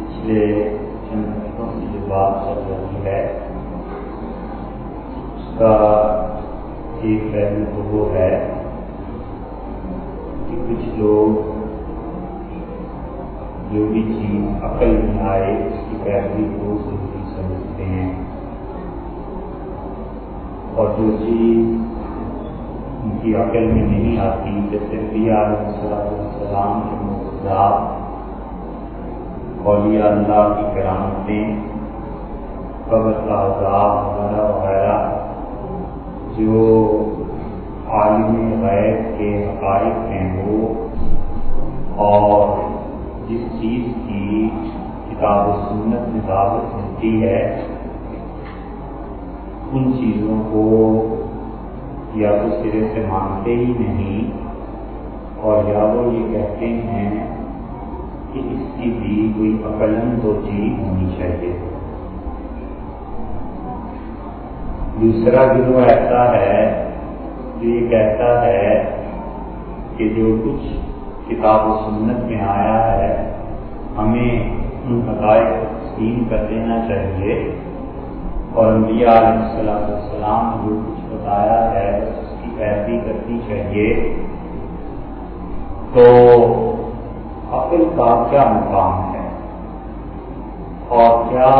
پچھلے چند ہفتوں سے جو بات چل رہی ہے اس کا ایک پہلو تو وہ ہے کہ کچھ لوگ جو بھی چیز عقل میں آئے اس کی پیروی کو ضروری سمجھتے ہیں، اور جو چیز ان کی عقل میں نہیں آتی، جیسے انبیاء علیہ السلام کے معجزات، اولیاء اللہ کی کرامتیں، قبر کا عذاب وغیرہ وغیرہ، جو عالم غیب کے حقائق ہیں وہ، اور جس چیز کی کتاب و سنت میں دعوت ملتی ہے ان چیزوں کو یا تو سرے سے مانتے ہی نہیں، اور یا وہ یہ کہتے ہیں کہ اس کی بھی کوئی عقلاً تو چیز ہونی چاہیے۔ دوسرا گروہ ایسا ہے جو یہ کہتا ہے کہ جو کچھ کتاب و سنت میں آیا ہے ہمیں ان حقائق کو تسلیم کر دینا چاہیے، اور انبیاء علیہ السلام نے جو کچھ بتایا ہے اس کی پیروی کرنی چاہیے۔ تو عقل کا کیا مقام ہے، اور کیا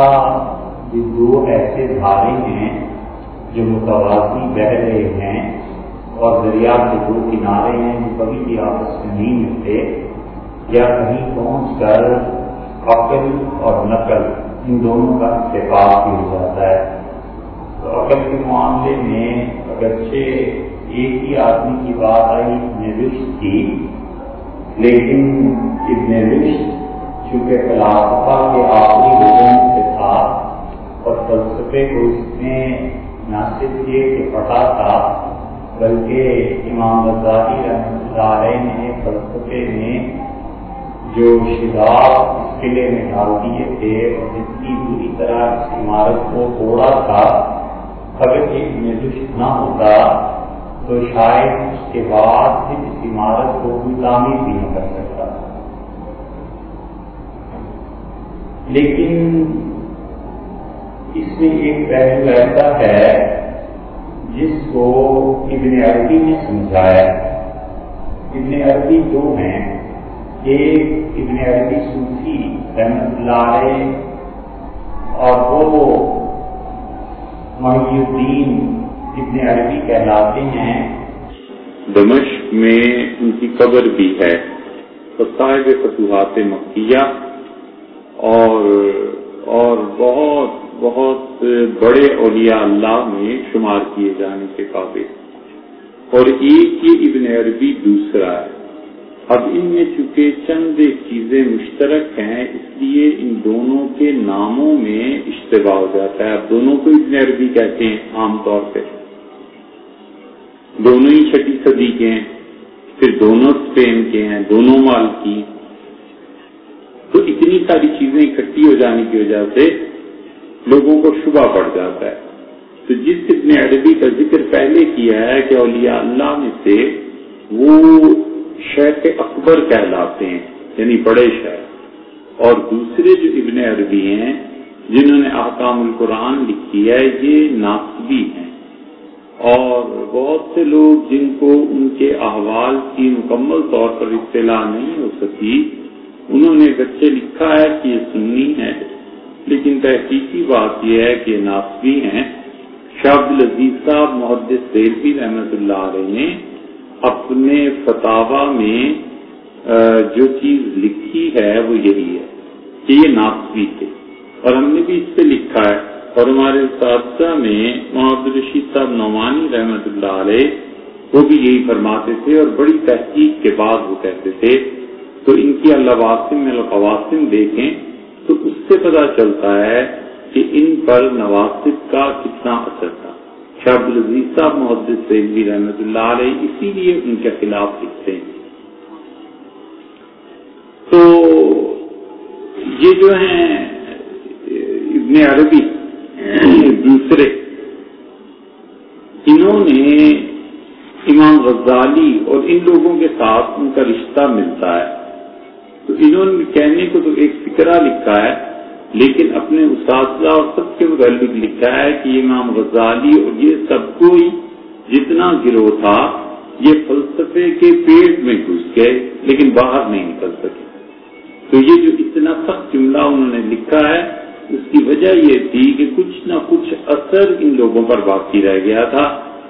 یہ دو ایسے دھارے ہیں جو متوازی بہہ رہے ہیں اور دریا کے دو کنارے ہیں جو کبھی بھی آپس میں نہیں ملتے، یا کہیں پہنچ کر عقل اور نقل ان دونوں کا اتفاق بھی ہو جاتا ہے؟ تو عقل کے معاملے میں اگرچہ ایک ہی آدمی کی بات آئی ابن رشد کی، لیکن ابن رشد چونکہ فلاسفہ کے آخری وزن سے تھا اور فلسفے کو اس نے نہ صرف یہ کہ پڑھا تھا بلکہ امام غزالی رحمۃ اللہ علیہ نے فلسفے میں جو شداب اس قلعے میں ڈال دیے تھے اور جتنی بری طرح اس عمارت کو توڑا تھا، اگر ایک رشد نہ ہوتا تو شاید اس کے بعد پھر اس عمارت کو کوئی تعمیر بھی نہیں کر سکتا۔ لیکن اس میں ایک پہلو ایسا ہے جس کو ابن عربی نے سمجھایا۔ ابن عربی دو ہیں، ایک ابن عربی صوفی رحمۃ اللہ علیہ اور وہ محی الدین ابن عربی کہلاتے ہیں۔ دمشق میں ان کی قبر بھی ہے، صاحب فتوحات مکیہ اور بہت بہت بڑے اولیاء اللہ میں شمار کیے جانے کے قابل، اور ایک یہ ابن عربی دوسرا ہے۔ اب ان میں چونکہ چند چیزیں مشترک ہیں اس لیے ان دونوں کے ناموں میں اشتباہ ہو جاتا ہے۔ اب دونوں کو ابن عربی کہتے ہیں عام طور پہ، دونوں ہی 6 صدی کے ہیں، پھر دونوں اسپین کے ہیں، دونوں مالکی، تو اتنی ساری چیزیں اکٹھی ہو جانے کی وجہ سے لوگوں کو شبہ پڑ جاتا ہے۔ تو جس ابن عربی کا ذکر پہلے کیا ہے کہ اولیاء اللہ میں سے وہ شیخ اکبر کہلاتے ہیں، یعنی بڑے شیخ، اور دوسرے جو ابن عربی ہیں جنہوں نے احکام القرآن لکھی ہے یہ ناصبی ہیں، اور بہت سے لوگ جن کو ان کے احوال کی مکمل طور پر اطلاع نہیں ہو سکی انہوں نے اگرچہ لکھا ہے کہ یہ سنی ہے، لیکن تحقیقی بات یہ ہے کہ یہ ناصبی ہیں۔ شاہ عبدالعزیز صاحب محدث دہلوی رحمۃ اللہ علیہ نے اپنے فتاوی میں جو چیز لکھی ہے وہ یہی ہے کہ یہ ناصبی تھے، اور ہم نے بھی اس پہ لکھا ہے، اور ہمارے اساتذہ میں محمد رشید صاحب نعمانی رحمۃ اللہ علیہ وہ بھی یہی فرماتے تھے، اور بڑی تحقیق کے بعد وہ کہتے تھے۔ تو ان کی الواسم میں القواسم دیکھیں تو اس سے پتہ چلتا ہے کہ ان پر نواسب کا کتنا اثر تھا۔ شاہ عبدالعزیز صاحب محدث دہلوی رحمۃ اللہ علیہ اسی لیے ان کے خلاف لکھتے ہیں۔ تو یہ جو ہیں ابن عربی دوسرے، انہوں نے امام غزالی اور ان لوگوں کے ساتھ ان کا رشتہ ملتا ہے. تو انہوں نے کہنے کو تو ایک فکرہ لکھا ہے، لیکن اپنے اساتذہ اور سب کے متعلق لکھا ہے کہ امام غزالی اور یہ سب کوئی جتنا گروہ تھا یہ فلسفے کے پیٹ میں گھس گئے لیکن باہر نہیں نکل سکے. تو یہ جو اتنا سخت جملہ انہوں نے لکھا ہے اس کی وجہ یہ تھی کہ کچھ نہ کچھ اثر ان لوگوں پر باقی رہ گیا تھا،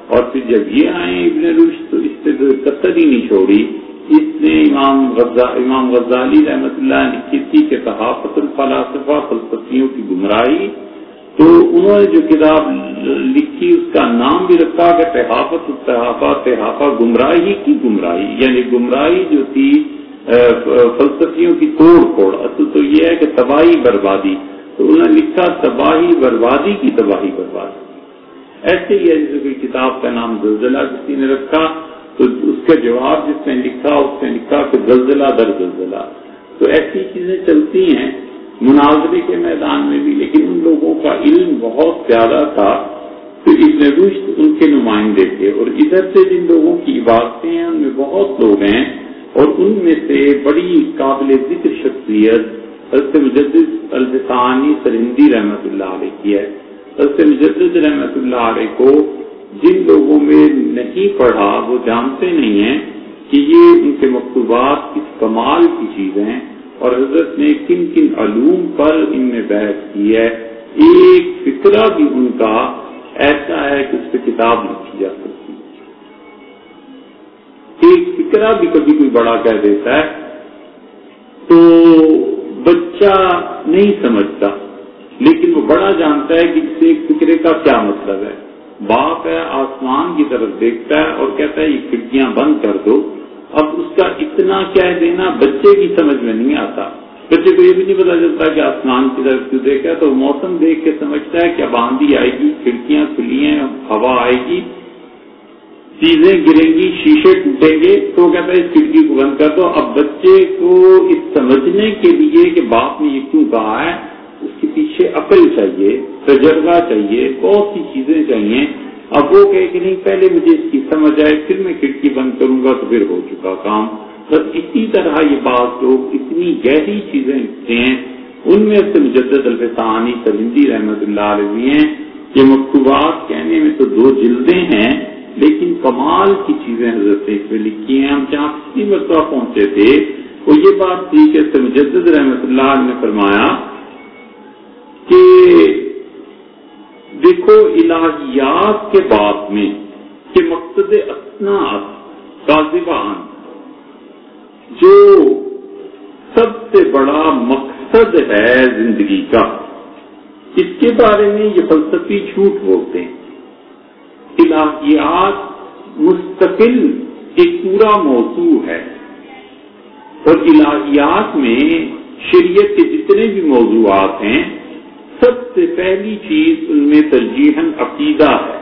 اور پھر جب یہ آئے ابن رشد تو اس سے قطر ہی نہیں چھوڑی. اس نے امام غزالی رحمۃ اللہ نے لکھی تھی کہ تحافت الفلاسفہ، فلسفیوں کی گمراہی. تو انہوں نے جو کتاب لکھی اس کا نام بھی رکھا کہ تحافت تحافہ گمراہی کی گمراہی، یعنی گمراہی جو تھی فلسفیوں کی توڑ پھوڑ. اصل تو یہ ہے کہ تباہی بربادی، تو انہوں نے لکھا تباہی بربادی کی تباہی بربادی. ایسے ہی ہے جیسے کوئی کتاب کا نام زلزلہ کسی نے رکھا تو اس کا جواب جس نے لکھا اس نے لکھا کہ زلزلہ در زلزلہ. تو ایسی چیزیں چلتی ہیں مناظرے کے میدان میں بھی، لیکن ان لوگوں کا علم بہت زیادہ تھا. تو ابن رشد ان کے نمائندے تھے، اور ادھر سے جن لوگوں کی عبارتیں ہیں ان میں بہت لوگ ہیں، اور ان میں سے بڑی قابل ذکر شخصیت حضرت مجدد الفسانی سرہندی رحمۃ اللہ علیہ کی ہے. حضرت مجدد رحمۃ اللہ علیہ کو جن لوگوں میں نہیں پڑھا وہ جانتے نہیں ہیں کہ یہ ان کے مکتوبات کس کمال کی چیز ہیں، اور حضرت نے کن کن علوم پر ان میں بحث کی ہے. ایک فکرہ بھی ان کا ایسا ہے کہ اس پہ کتاب لکھی جا سکتی ہے. ایک فکرہ بھی کبھی کوئی بڑا کہہ دیتا ہے تو بچہ نہیں سمجھتا، لیکن وہ بڑا جانتا ہے کہ اس سے ایک فکرے کا کیا مطلب ہے. باپ ہے آسمان کی طرف دیکھتا ہے اور کہتا ہے یہ کھڑکیاں بند کر دو. اب اس کا اتنا کہہ دینا بچے کی سمجھ میں نہیں آتا. بچے کو یہ بھی نہیں پتا چلتا کہ آسمان کی طرف کیوں دیکھا، تو موسم دیکھ کے سمجھتا ہے کہ اب آندھی آئے گی، کھڑکیاں کھلی ہیں، ہوا آئے گی، چیزیں گریں گی، شیشے ٹوٹیں گے، تو کہتا ہے اس کھڑکی کو بند کر دو. اب بچے کو اس سمجھنے کے لیے کہ باپ نے یہ کیوں کہا ہے اس کے پیچھے عقل چاہیے، تجربہ چاہیے، بہت سی چیزیں چاہیے. اب وہ کہے کہ نہیں پہلے مجھے اس کی سمجھ آئے پھر میں کھڑکی بند کروں گا تو پھر ہو چکا کام. بس اسی طرح یہ بات لوگ اتنی گہری چیزیں لکھتے ہیں. ان میں سے مجدد الفسانی سرہندی رحمۃ اللہ علیہ ہیں. یہ مکتوبات کہنے میں تو 2 جلدیں ہیں لیکن کمال کی چیزیں حضرت نے اس میں لکھی ہیں. ہم جہاں کسی مرتبہ پہنچے تھے وہ یہ بات تھی کہ مجدد رحمۃ اللہ علیہ نے فرمایا کہ دیکھو الہیات کے بعد میں کہ مقصد اسناد کاذبان جو سب سے بڑا مقصد ہے زندگی کا، اس کے بارے میں یہ فلسفی جھوٹ بولتے ہیں. الہیات مستقل ایک پورا موضوع ہے، اور الہیات میں شریعت کے جتنے بھی موضوعات ہیں سب سے پہلی چیز ان میں ترجیحاً عقیدہ ہے،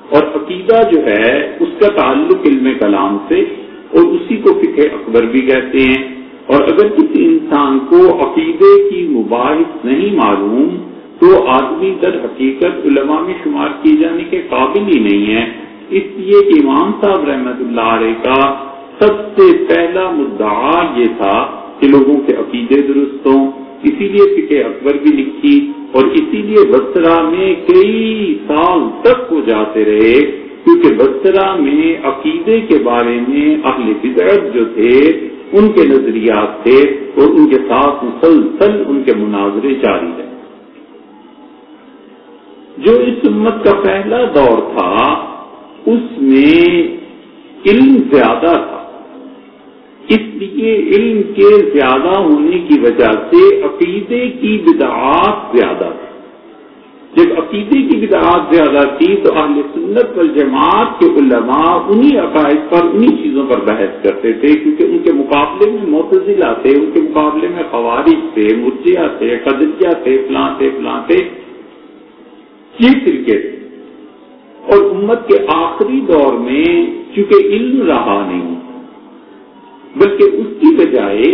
اور عقیدہ جو ہے اس کا تعلق علم کلام سے، اور اسی کو فقہ اکبر بھی کہتے ہیں. اور اگر کسی انسان کو عقیدے کی مباحث نہیں معلوم تو آدمی در حقیقت علماء میں شمار کیے جانے کے قابل ہی نہیں ہے. اس لیے کہ امام صاحب رحمۃ اللہ علیہ کا سب سے پہلا مدعا یہ تھا کہ لوگوں کے عقیدے درست ہوں، اسی لیے فقہ اکبر بھی لکھی، اور اسی لیے بصرہ میں کئی سال تک وہ جاتے رہے، کیونکہ بصرہ میں عقیدے کے بارے میں اہل بدعت جو تھے ان کے نظریات تھے، اور ان کے ساتھ مسلسل ان کے مناظرے جاری رہے. جو اس امت کا پہلا دور تھا اس میں علم زیادہ تھا، اس لیے علم کے زیادہ ہونے کی وجہ سے عقیدے کی بدعات زیادہ تھی. جب عقیدے کی بدعات زیادہ تھی تو اہل سنت والجماعت کے علماء انہی عقائد پر انہی چیزوں پر بحث کرتے تھے، کیونکہ ان کے مقابلے میں معتزلہ تھے، ان کے مقابلے میں خوارج تھے، مرجئہ تھے، قدریہ تھے، فلاں تھے، یہ فرقے تھے. اور امت کے آخری دور میں چونکہ علم رہا نہیں بلکہ اس کی بجائے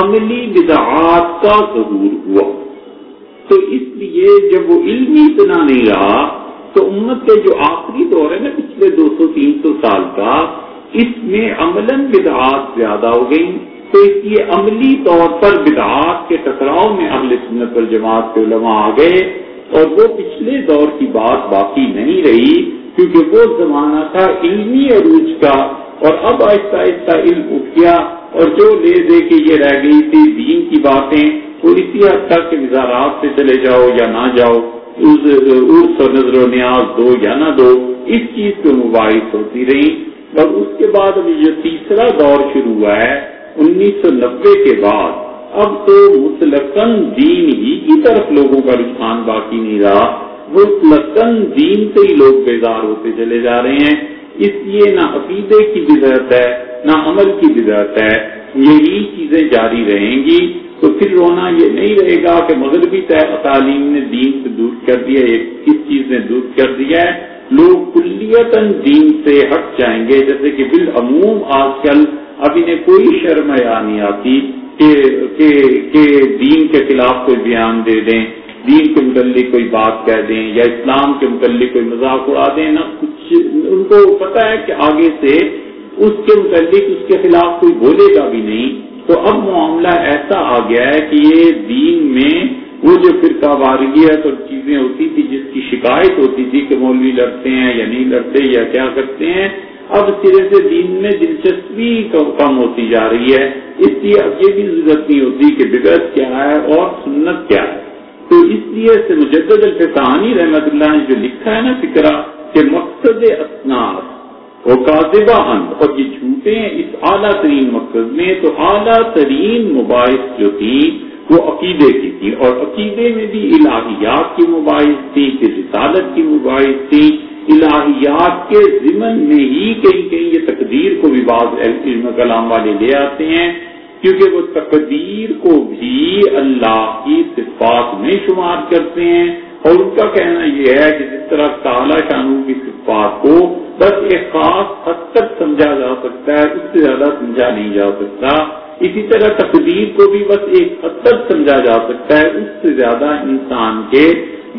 عملی بدعات کا ظہور ہوا، تو اس لیے جب وہ علم اتنا نہیں رہا تو امت کے جو آخری دور ہے نا پچھلے پچھلے 200-300 سال کا، اس میں عملاً بدعات زیادہ ہو گئی، تو اس لیے عملی طور پر بدعات کے ٹکراؤ میں اہل سنت والجماعت کے علماء آ گئے، اور وہ پچھلے دور کی بات باقی نہیں رہی، کیونکہ وہ زمانہ تھا علمی عروج کا، اور اب آہستہ آہستہ علم اٹھ گیا، اور جو لے دے کے یہ رہ گئی تھی دین کی باتیں، وہ اسی حد تک کہ مزارات سے چلے جاؤ یا نہ جاؤ، عرس اور نظر و نیاز دو یا نہ دو، اس چیز پہ مباحث ہوتی رہی۔ اور اس کے بعد ابھی جو تیسرا دور شروع ہوا ہے 1990 کے بعد، اب تو مطلقاً دین ہی کی طرف لوگوں کا رجحان باقی نہیں رہا، مطلقاً دین سے ہی لوگ بیزار ہوتے چلے جا رہے ہیں۔ اس لیے نہ عقیدے کی بدعت ہے نہ عمل کی بدعت ہے، یہی چیزیں جاری رہیں گی، تو پھر رونا یہ نہیں رہے گا کہ مغربی تعلیم نے دین سے دور کر دیا، کس چیز نے دور کر دیا ہے، لوگ کلیتاً دین سے ہٹ جائیں گے، جیسے کہ بالعموم آج کل اب انہیں کوئی شرم حیا نہیں آتی کہ دین کے خلاف کوئی بیان دے دیں، دین کے متعلق کوئی بات کہہ دیں، یا اسلام کے متعلق کوئی مذاق اڑا دیں، نہ کچھ ان کو پتہ ہے کہ آگے سے اس کے متعلق اس کے خلاف کوئی بولے گا بھی نہیں۔ تو اب معاملہ ایسا آ گیا ہے کہ یہ دین میں وہ جو فرقہ واریت اور چیزیں ہوتی تھی، جس کی شکایت ہوتی تھی کہ مولوی لڑتے ہیں یا نہیں لڑتے یا کیا کرتے ہیں، اب سرے سے دین میں دلچسپی کم ہوتی جا رہی ہے، اس لیے اب یہ بھی ضرورت نہیں ہوتی کہ بدعت کیا ہے اور سنت کیا ہے۔ تو اس لیے سے مجدد الفسانی رحمت اللہ نے جو لکھا ہے نا فکرہ کہ مقصد اسناد وہ کاذبہ اند، اور یہ جھوٹے ہیں اس اعلیٰ ترین مقصد میں، تو اعلیٰ ترین مباحث جو تھی وہ عقیدے کی تھی، اور عقیدے میں بھی الہیات کی مباحث تھی، پھر رسالت کی مباحث تھی، الہیات کے ضمن میں ہی کہیں کہیں یہ تقدیر کو بھی بعض علم کلام والے لے آتے ہیں، کیونکہ وہ تقدیر کو بھی اللہ کی صفات میں شمار کرتے ہیں، اور ان کا کہنا یہ ہے کہ جس طرح تعالیٰ شانہ کی صفات کو بس ایک خاص حد تک سمجھا جا سکتا ہے، اس سے زیادہ سمجھا نہیں جا سکتا، اسی طرح تقدیر کو بھی بس ایک حد تک سمجھا جا سکتا ہے، اس سے زیادہ انسان کے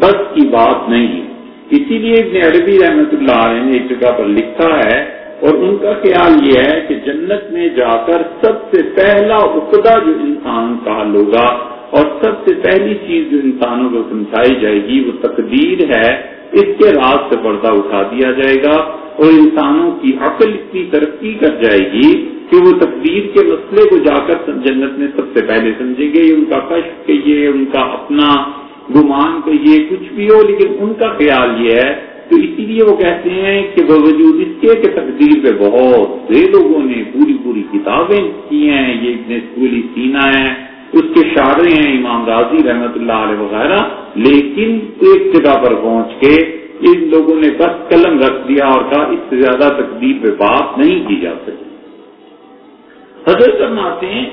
بس کی بات نہیں۔ اسی لیے ابن عربی رحمۃ اللہ علیہ نے ایک جگہ پر لکھا ہے، اور ان کا خیال یہ ہے کہ جنت میں جا کر سب سے پہلا عقدہ جو انسان کا حل ہوگا، اور سب سے پہلی چیز جو انسانوں کو سمجھائی جائے گی وہ تقدیر ہے، اس کے راز سے پردہ اٹھا دیا جائے گا، اور انسانوں کی عقل اتنی ترقی کر جائے گی کہ وہ تقدیر کے مسئلے کو جا کر جنت میں سب سے پہلے سمجھیں گے۔ ان کا کشف کہیے، ان کا اپنا گمان کہیے، کچھ بھی ہو، لیکن ان کا خیال یہ ہے، تو اسی لیے وہ کہتے ہیں کہ باوجود اس کے کہ تقدیر پہ بہت سے لوگوں نے پوری کتابیں کی ہیں، یہ ابن سولی سینا ہے، اس کے شارح ہیں امام راضی رحمت اللہ علیہ وغیرہ، لیکن ایک جگہ پر پہنچ کے ان لوگوں نے بس قلم رکھ دیا اور کہا اس سے زیادہ تقدیر پہ بات نہیں کی جا سکتی۔ حضرت فرماتے ہیں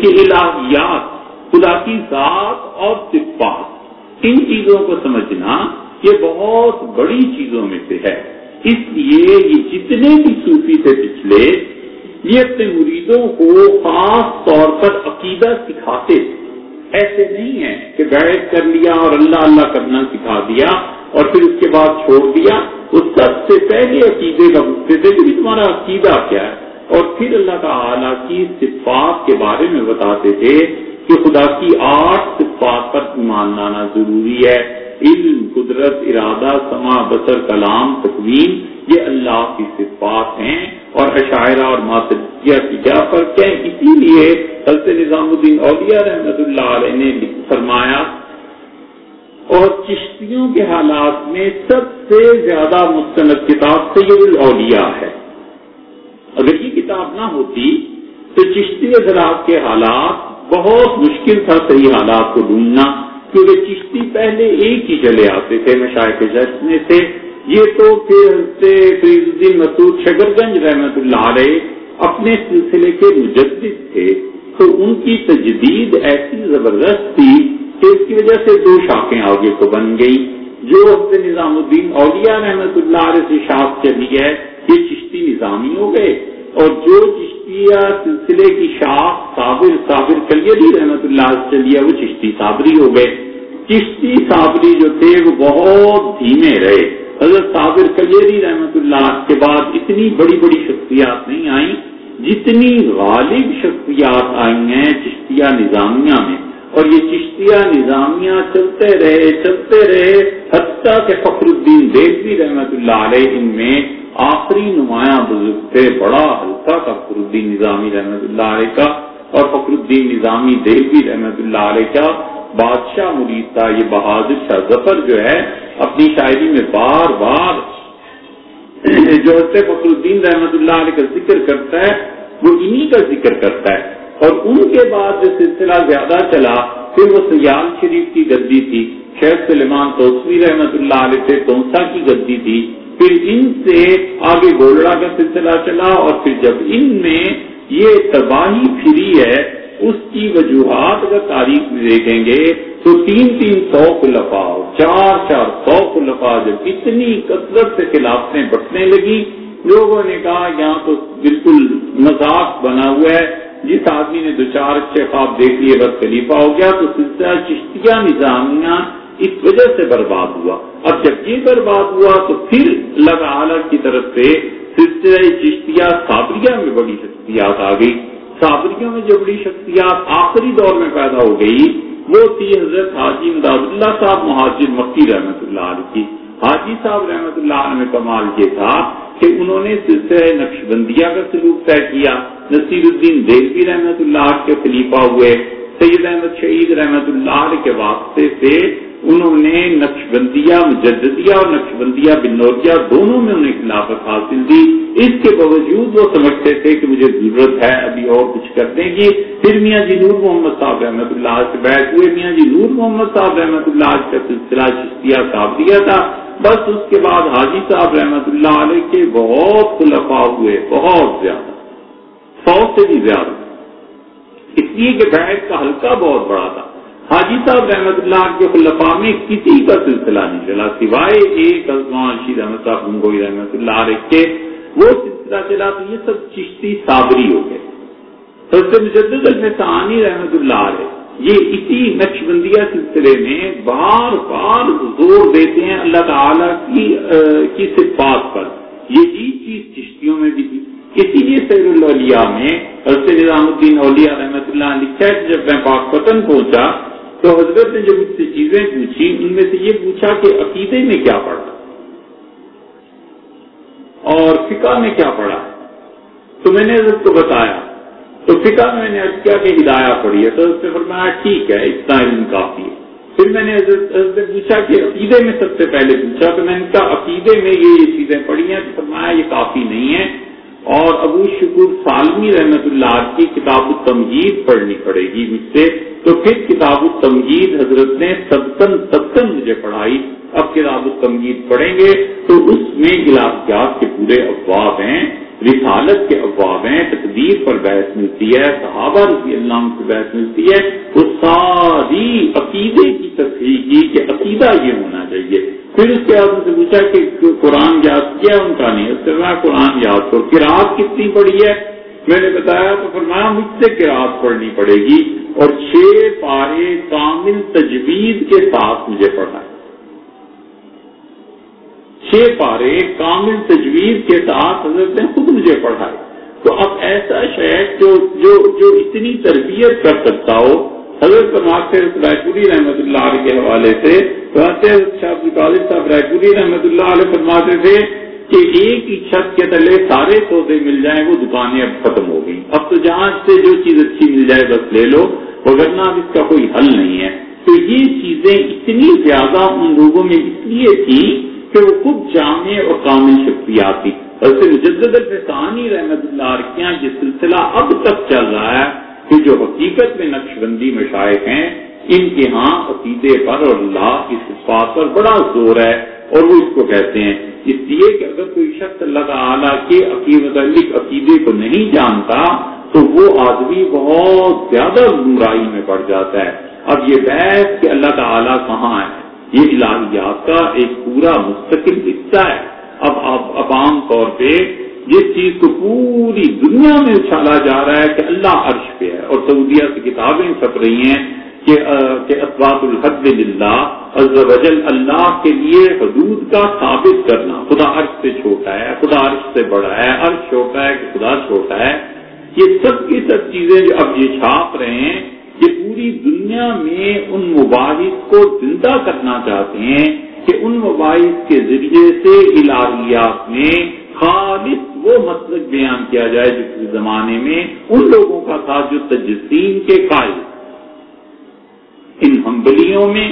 کہ الہیات، خدا کی ذات اور صفات، ان چیزوں کو سمجھنا یہ بہت بڑی چیزوں میں سے ہے، اس لیے یہ جتنے بھی صوفی سے پچھلے یہ اپنے مریدوں کو خاص طور پر عقیدہ سکھاتے، ایسے نہیں ہے کہ بیعت کر لیا اور اللہ اللہ کرنا سکھا دیا اور پھر اس کے بعد چھوڑ دیا، وہ سب سے پہلے عقیدے کا پوچھتے تھے کہ تمہارا عقیدہ کیا ہے، اور پھر اللہ تعالیٰ کی صفات کے بارے میں بتاتے تھے کہ خدا کی 8 صفات پر ایمان لانا ضروری ہے، علم، قدرت، ارادہ، سمع، بصر، کلام، تکوین، یہ اللہ کی صفات ہیں، اور اشاعرہ اور ماتریدیہ کی کیا فرق ہے۔ اسی لیے حضرت نظام الدین اولیاء رحمت اللہ علیہ نے فرمایا، اور چشتیوں کے حالات میں سب سے زیادہ مستند کتاب سید الاولیاء ہے، اگر یہ کتاب نہ ہوتی تو چشتی حضرات کے حالات بہت مشکل تھا صحیح حالات کو ڈھونڈنا، کیونکہ چشتی پہلے ایک ہی چلے آتے تھے مشائخ جشن سے، یہ تو پھر فریض الدین مسعود شکرگنج رحمت اللہ علیہ اپنے سلسلے کے مجدد تھے، تو ان کی تجدید ایسی زبردست تھی کہ اس کی وجہ سے 2 شاخیں آگے کو بن گئی، جو حضرت نظام الدین اولیاء رحمت اللہ علیہ سے شاخ چلی ہے یہ چشتی نظامی ہو گئے، اور جو چشتیہ سلسلے کی شاخ صابر کلیری رحمت اللہ سے چلی ہے وہ چشتی صابری ہو گئے۔ چشتی صابری جو تھے وہ بہت دھیمے رہے، حضرت صابر کلیری رحمت اللہ کے بعد اتنی بڑی بڑی شخصیات نہیں آئیں جتنی غالب شخصیات آئی ہیں چشتیہ نظامیہ میں، اور یہ چشتیہ نظامیہ چلتے رہے حتیٰ کہ فخر الدین دہلوی رحمت اللہ علیہ ان میں آخری نمایاں بزرگ تھے، بڑا ہلکا تھا فخر الدین نظامی رحمت اللہ علیہ کا، اور فخر الدین نظامی دہلوی رحمت اللہ علیہ کا بادشاہ مرید تھا۔ یہ بہادر شاہ ظفر جو ہے اپنی شاعری میں بار بار جو حضرت فخر الدین رحمت اللہ علیہ کا ذکر کرتا ہے وہ انہی کا ذکر کرتا ہے، اور ان کے بعد جو سلسلہ زیادہ چلا پھر وہ سیال شریف کی گدی تھی، شیخ سلیمان توسوی رحمت اللہ علیہ سے تونسا کی گدی تھی، پھر ان سے آگے گولڑا کا سلسلہ چلا، اور پھر جب ان میں یہ تباہی پھری ہے اس کی وجوہات اگر تاریخ میں دیکھیں گے تو 300 خلفاء 400 خلفاء جب اتنی کثرت سے خلافتیں بٹنے لگی، لوگوں نے کہا یہاں تو بالکل مذاق بنا ہوا ہے، جس آدمی نے 2-4 اچھے خواب دیکھ لیے بس خلیفہ ہو گیا، تو سلسلہ چشتیہ نظامیہ اس وجہ سے برباد ہوا۔ اب جب یہ برباد ہوا تو پھر اللہ تعالی کی طرف سے سلسلہ چشتیہ صابریہ میں بڑی شخصیات آ گئی۔ صابریوں میں جو بڑی شخصیات آخری دور میں پیدا ہو گئی وہ تھی حضرت حاجی امداد اللہ صاحب مہاجر مکی رحمت اللہ علیہ کی۔ حاجی صاحب رحمت اللہ علیہ میں کمال یہ تھا کہ انہوں نے سلسلہ نقشبندیہ کا سلوک طے کیا، نصیر الدین دہلوی رحمت اللہ کے خلیفہ ہوئے، سید احمد شہید رحمت اللہ علیہ کے واسطے سے انہوں نے نقشبندیہ مجددیہ اور نقشبندیہ بنوریہ دونوں میں انہیں خلافت حاصل دی۔ اس کے باوجود وہ سمجھتے تھے کہ مجھے ضرورت ہے ابھی اور کچھ کرنے کی۔ پھر میاں جی نور محمد صاحب رحمت اللہ سے بیعت ہوئے، میاں جی نور محمد صاحب رحمت اللہ کا سلسلہ چشتیہ صابریہ تھا۔ بس اس کے بعد حاجی صاحب رحمت اللہ علیہ کے بہت خلفاء ہوئے، بہت زیادہ، 100 سے بھی زیادہ، اس لیے کہ بیعت کا حلقہ بہت بڑا تھا۔ حاجی صاحب رحمت اللہ کے خلفاء میں کسی کا سلسلہ نہیں چلا سوائے ایک رشید احمد صاحب گنگوئی رحمت اللہ علیہ کے، وہ سلسلہ چلا تو یہ سب چشتی صابری ہو گئے۔ حضرت مجدد الفسانی رحمت اللہ علیہ یہ اسی نقشبندیہ سلسلے میں بار بار زور دیتے ہیں اللہ تعالی کی صفات پر، یہی چیز چشتیوں میں بھی تھی۔ اسی لیے سیر الاولیاء میں حضرت نظام الدین اولیاء رحمت اللہ علیہ لکھا ہے کہ جب میں پاک پتن پہنچا تو حضرت نے جو مجھ سے چیزیں پوچھی ان میں سے یہ پوچھا کہ عقیدے میں کیا پڑھا اور فقہ میں کیا پڑھا، تو میں نے حضرت کو بتایا، تو فقہ میں نے عرض کیا کہ ہدایہ پڑھی ہے، تو حضرت نے فرمایا ٹھیک ہے اتنا علم کافی ہے۔ پھر میں نے حضرت نے پوچھا کہ عقیدے میں سب سے پہلے پوچھا، تو میں نے کہا عقیدے میں یہ چیزیں پڑھی ہیں، تو فرمایا یہ کافی نہیں ہے اور ابو شکور سالمی رحمت اللہ کی کتاب التمہید پڑھنی پڑے گی مجھ سے۔ تو پھر کتاب التمہید حضرت نے سبتن مجھے پڑھائی۔ اب کتاب التمہید پڑھیں گے تو اس میں غلاظیات کے پورے ابواب ہیں، رسالت کے ابواب ہیں، تقدیر پر بحث ملتی ہے، صحابہ رضی اللہ عنہ سے بحث ملتی ہے، وہ ساری عقیدے کی تصحیح کی کہ عقیدہ یہ ہونا چاہیے۔ پھر اس کے بعد ان سے پوچھا کہ قرآن یاد کیا، ان کا نہیں، اس سے میں قرآن یاد کرو، قرآت کتنی پڑھی ہے، میں نے بتایا تو فرمایا مجھ سے قرآت پڑھنی پڑے گی، اور 6 پارے کامل تجوید کے ساتھ مجھے پڑھا ہے، 6 پارے کامل تجوید کے ساتھ حضرت نے خود مجھے پڑھائے۔ تو اب ایسا شیخ جو اتنی تربیت کر سکتا ہو، حضرت رائے پوری رحمت اللہ علیہ کے حوالے سے صاحب رائے پوری رحمت اللہ علیہ فرماتے تھے کہ ایک ہی چھت کے تلے سارے سودے مل جائیں، وہ دکانیں اب ختم ہو گئی، اب تو جہاں سے جو چیز اچھی مل جائے بس لے لو، وگرنہ اب اس کا کوئی حل نہیں ہے۔ تو یہ چیزیں اتنی زیادہ ان لوگوں میں اس لیے تھی کہ وہ خود جامع اور کامل شخصیات تھی۔ ایسے مجدد الفسانی رحمت اللہ علیہ یہ سلسلہ اب تک چل رہا ہے کہ جو حقیقت میں نقشبندی مشائخ ہیں ان کے ہاں عقیدے پر اور اللہ کی صفات پر بڑا زور ہے، اور وہ اس کو کہتے ہیں اس لیے کہ اگر کوئی شخص اللہ تعالیٰ کے متعلق عقیدے کو نہیں جانتا تو وہ آدمی بہت زیادہ گمراہی میں پڑ جاتا ہے۔ اب یہ بحث کہ اللہ تعالیٰ کہاں ہے یہ الہیات کا ایک پورا مستقل حصہ ہے۔ اب عام طور پہ جس چیز کو پوری دنیا میں اچھالا جا رہا ہے کہ اللہ عرش پہ ہے، اور سعودیہ سے کتابیں چھپ رہی ہیں کہ اثبات الحد للہ عز وجل، اللہ کے لیے حدود کا ثابت کرنا، خدا عرش سے چھوٹا ہے، خدا عرش سے بڑا ہے، عرش چھوٹا ہے کہ خدا چھوٹا ہے، یہ سب کی سب چیزیں جو اب یہ چھاپ رہے ہیں، یہ پوری دنیا میں ان مباحث کو زندہ کرنا چاہتے ہیں کہ ان مباحث کے ذریعے سے الہیات میں خالص وہ مسلک بیان کیا جائے جو اس زمانے میں ان لوگوں کا تھا جو تجسیم کے قائل۔ ان حنبلیوں میں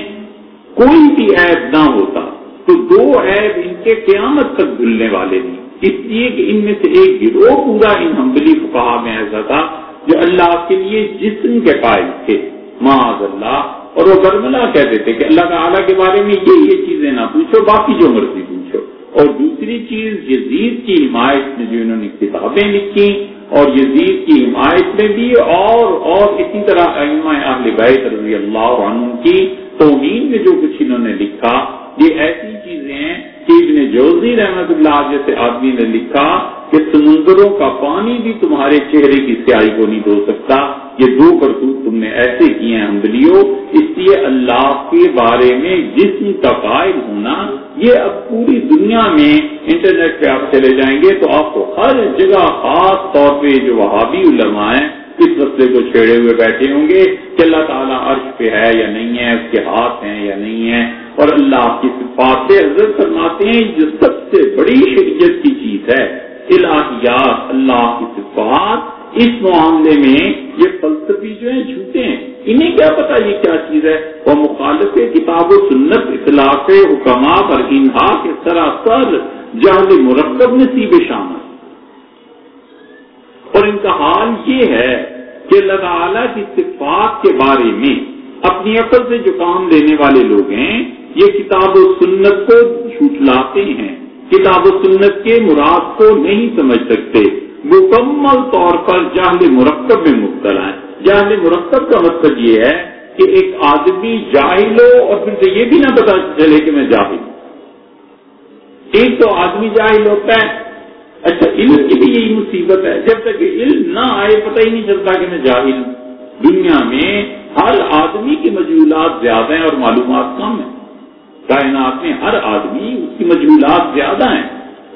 کوئی بھی عیب نہ ہوتا تو دو عیب ان کے قیامت تک دھلنے والے نہیں، اس لیے کہ ان میں سے ایک گروہ پورا ان حنبلی فقہا میں ایسا تھا جو اللہ کے لیے جسم کے قائل تھے معاذ اللہ، اور وہ برملا کہتے تھے کہ اللہ تعالیٰ کے بارے میں یہ چیزیں نہ پوچھو، باقی جو مرضی پوچھو۔ اور دوسری چیز یزید کی حمایت میں جو انہوں نے کتابیں لکھی، اور یزید کی حمایت میں بھی اور اسی طرح ائمہ اہل بیت رضی اللہ عنہم کی توہین میں جو کچھ انہوں نے لکھا، یہ ایسی چیزیں ہیں کہ ابن جوزی رحمۃ اللہ جیسے آدمی نے لکھا کہ سمندروں کا پانی بھی تمہارے چہرے کی سیاہی کو نہیں دھو سکتا، یہ دو کرتوت تم نے ایسے کیے ہیں حنبلیوں۔ اس لیے اللہ کے بارے میں جسم کا قائل ہونا، یہ اب پوری دنیا میں انٹرنیٹ پہ آپ چلے جائیں گے تو آپ کو ہر جگہ خاص طور پہ جو وہابی علماء ہیں اس مسئلے کو چھیڑے ہوئے بیٹھے ہوں گے کہ اللہ تعالیٰ عرش پہ ہے یا نہیں ہے، اس کے ہاتھ ہیں یا نہیں ہے، اور اللہ کی صفات سے حضرت فرماتے ہیں جو سب سے بڑی شریعت کی چیز ہے الہیات، اللہ کی صفات۔ اس معاملے میں یہ فلسفی جو ہیں جھوٹے ہیں، انہیں کیا پتا یہ کیا چیز ہے، وہ مخالف کتاب و سنت اطلاق حکما پر انہا کے سراسر جہل مرکب نصیب شامل، اور ان کا حال یہ ہے کہ اللہ تعالیٰ کی صفات کے بارے میں اپنی عقل سے جو کام لینے والے لوگ ہیں یہ کتاب و سنت کو جھوٹلاتے ہیں، کتاب و سنت کے مراد کو نہیں سمجھ سکتے، مکمل طور پر جہل مرکب میں مبتلا ہے۔ جہل مرکب کا مطلب یہ ہے کہ ایک آدمی جاہل ہو اور پھر سے یہ بھی نہ پتا چلے کہ میں جاہل ہوں۔ ایک تو آدمی جاہل ہوتا ہے، اچھا علم کی بھی یہی مصیبت ہے، جب تک علم نہ آئے پتہ ہی نہیں چلتا کہ میں جاہل ہوں۔ دنیا میں ہر آدمی کی مجہولات زیادہ ہیں اور معلومات کم ہیں، کائنات میں ہر آدمی اس کی مجہولات زیادہ ہیں،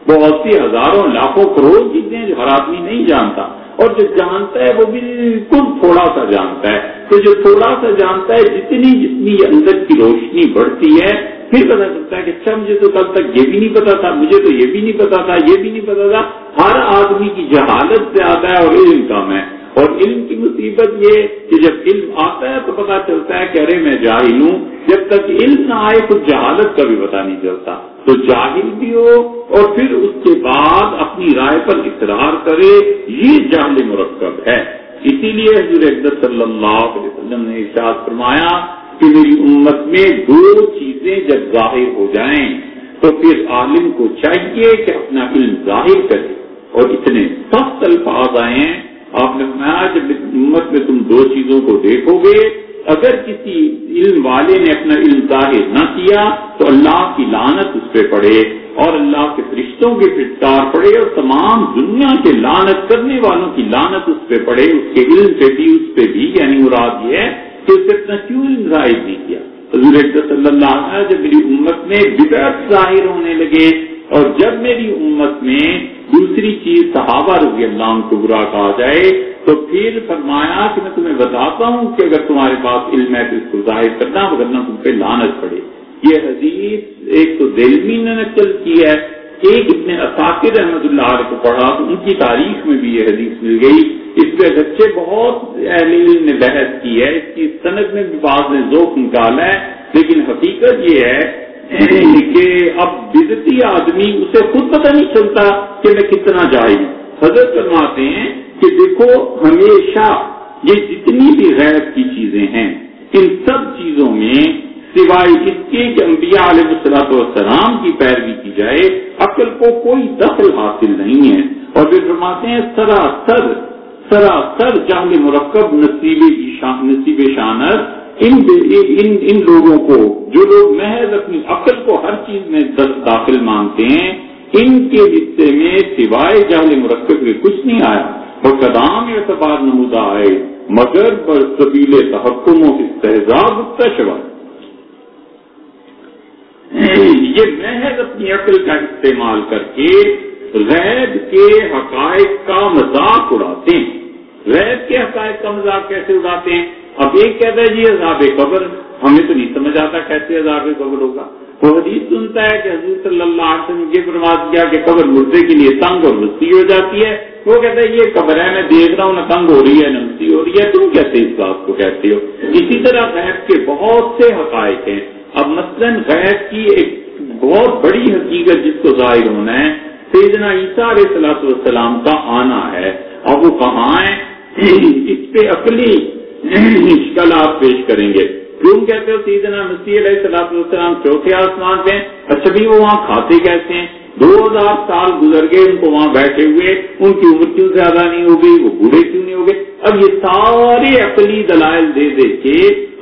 بہت سی ہزاروں لاکھوں کروڑ چیزیں جو ہر آدمی نہیں جانتا، اور جو جانتا ہے وہ بالکل تھوڑا سا جانتا ہے، تو جو تھوڑا سا جانتا ہے جتنی اندر کی روشنی بڑھتی ہے پھر پتا چلتا ہے کہ اچھا مجھے تو کل تک یہ بھی نہیں پتا تھا، مجھے تو یہ بھی نہیں پتا تھا، یہ بھی نہیں پتا تھا۔ ہر آدمی کی جہالت زیادہ ہے اور علم کم ہے، اور علم کی مصیبت یہ کہ جب علم آتا ہے تو پتا چلتا ہے کہ ارے میں جاہل ہوں، جب تک علم نہ آئے خود جہالت کا بھی پتا نہیں چلتا، تو جاہل بھی ہو اور پھر اس کے بعد اپنی رائے پر اصرار کرے، یہ جہل مرکب ہے۔ اسی لیے حضور اقدس صلی اللہ علیہ وسلم نے ارشاد فرمایا کہ میری امت میں دو چیزیں جب ظاہر ہو جائیں تو پھر عالم کو چاہیے کہ اپنا علم ظاہر کرے، اور اتنے سخت الفاظ آئے ہیں، آپ نے فرمایا جب امت میں تم دو چیزوں کو دیکھو گے، اگر کسی علم والے نے اپنا علم ظاہر نہ کیا تو اللہ کی لعنت اس پہ پڑے اور اللہ کے فرشتوں کی پھٹکار پڑے اور تمام دنیا کے لعنت کرنے والوں کی لعنت اس پہ پڑے، اس کے علم پہ بھی اس پہ بھی، یعنی مراد یہ ہے کہ اس نے اپنا کیوں علم ظاہر نہیں کیا۔ حضور صلی اللہ علیہ وسلم جب میری امت میں بدعت ظاہر ہونے لگے اور جب میری امت میں دوسری چیز صحابہ رضی اللہ عنہ کو برا کہا جائے تو پھر فرمایا کہ میں تمہیں بتاتا ہوں کہ اگر تمہارے پاس علم ہے تو اس کو ظاہر کرنا، ورنہ تم پہ لعنت پڑے۔ یہ حدیث ایک تو دلمی نے نقل کی ہے، ایک ابن عساکر رحمۃ اللہ علیہ کو پڑھا تو ان کی تاریخ میں بھی یہ حدیث مل گئی۔ اس پہ اگرچہ بہت اہل علم نے بحث کی ہے، اس کی سند میں بھی بعض نے ذوق نکالا ہے، لیکن حقیقت یہ ہے کہ اب بدعتی آدمی اسے خود پتہ نہیں چلتا کہ میں کتنا جاہل ہوں۔ حضرت فرماتے ہیں کہ دیکھو ہمیشہ یہ جتنی بھی غیب کی چیزیں ہیں ان سب چیزوں میں سوائے اس کے کہ انبیاء علیہ الصلوۃ والسلام کی پیروی کی جائے عقل کو کوئی دخل حاصل نہیں ہے، اور پھر فرماتے ہیں سراسر جہل مرکب نصیب شانت ان لوگوں کو جو لوگ محض اپنی عقل کو ہر چیز میں داخل مانتے ہیں، ان کے حصے میں سوائے جہل مرکب کے کچھ نہیں آیا، اور قدام اعتبار نمودہ آئے مگر برسبیل تحکم و استحزاب تشوا، یہ محض اپنی عقل کا استعمال کر کے غیب کے حقائق کا مذاق اڑاتے ہیں۔ غیب کے حقائق کا مذاق کیسے اڑاتے ہیں؟ اب ایک کہتا ہے جی عذاب قبر، ہمیں تو نہیں سمجھ آتا کیسے عذاب قبر ہوگا۔ وہ حدیث سنتا ہے کہ حضور صلی اللہ علیہ وسلم یہ فرما دیا کہ قبر مردے کے لیے تنگ اور وسیع ہو جاتی ہے۔ وہ کہتا ہے یہ قبر ہے، میں دیکھ رہا ہوں نہ تنگ ہو رہی ہے نہ وسیع ہو رہی ہے، تم کیسے اس بات کو کہتے ہو؟ اسی طرح غیب کے بہت سے حقائق ہیں۔ اب مثلاً غیب کی ایک بہت بڑی حقیقت جس کو ظاہر ہونا ہے، سیدنا عیسیٰ علیہ السلام کا آنا ہے، اور وہ کہاں ہے؟ اس پہ عقلی اشکالات پیش کریں گے۔ کیوں کہتے ہو سیدنا مسیح علیہ السلام چوتھے آسمان پہ؟ اچھا بھی وہ وہاں کھاتے کیسے ہیں؟ 2000 سال گزر گئے ان کو وہاں بیٹھے ہوئے، ان کی عمر کیوں زیادہ نہیں ہو گئی؟ وہ بوڑھے کیوں نہیں ہو گئے؟ اب یہ سارے عقلی دلائل دے دے کے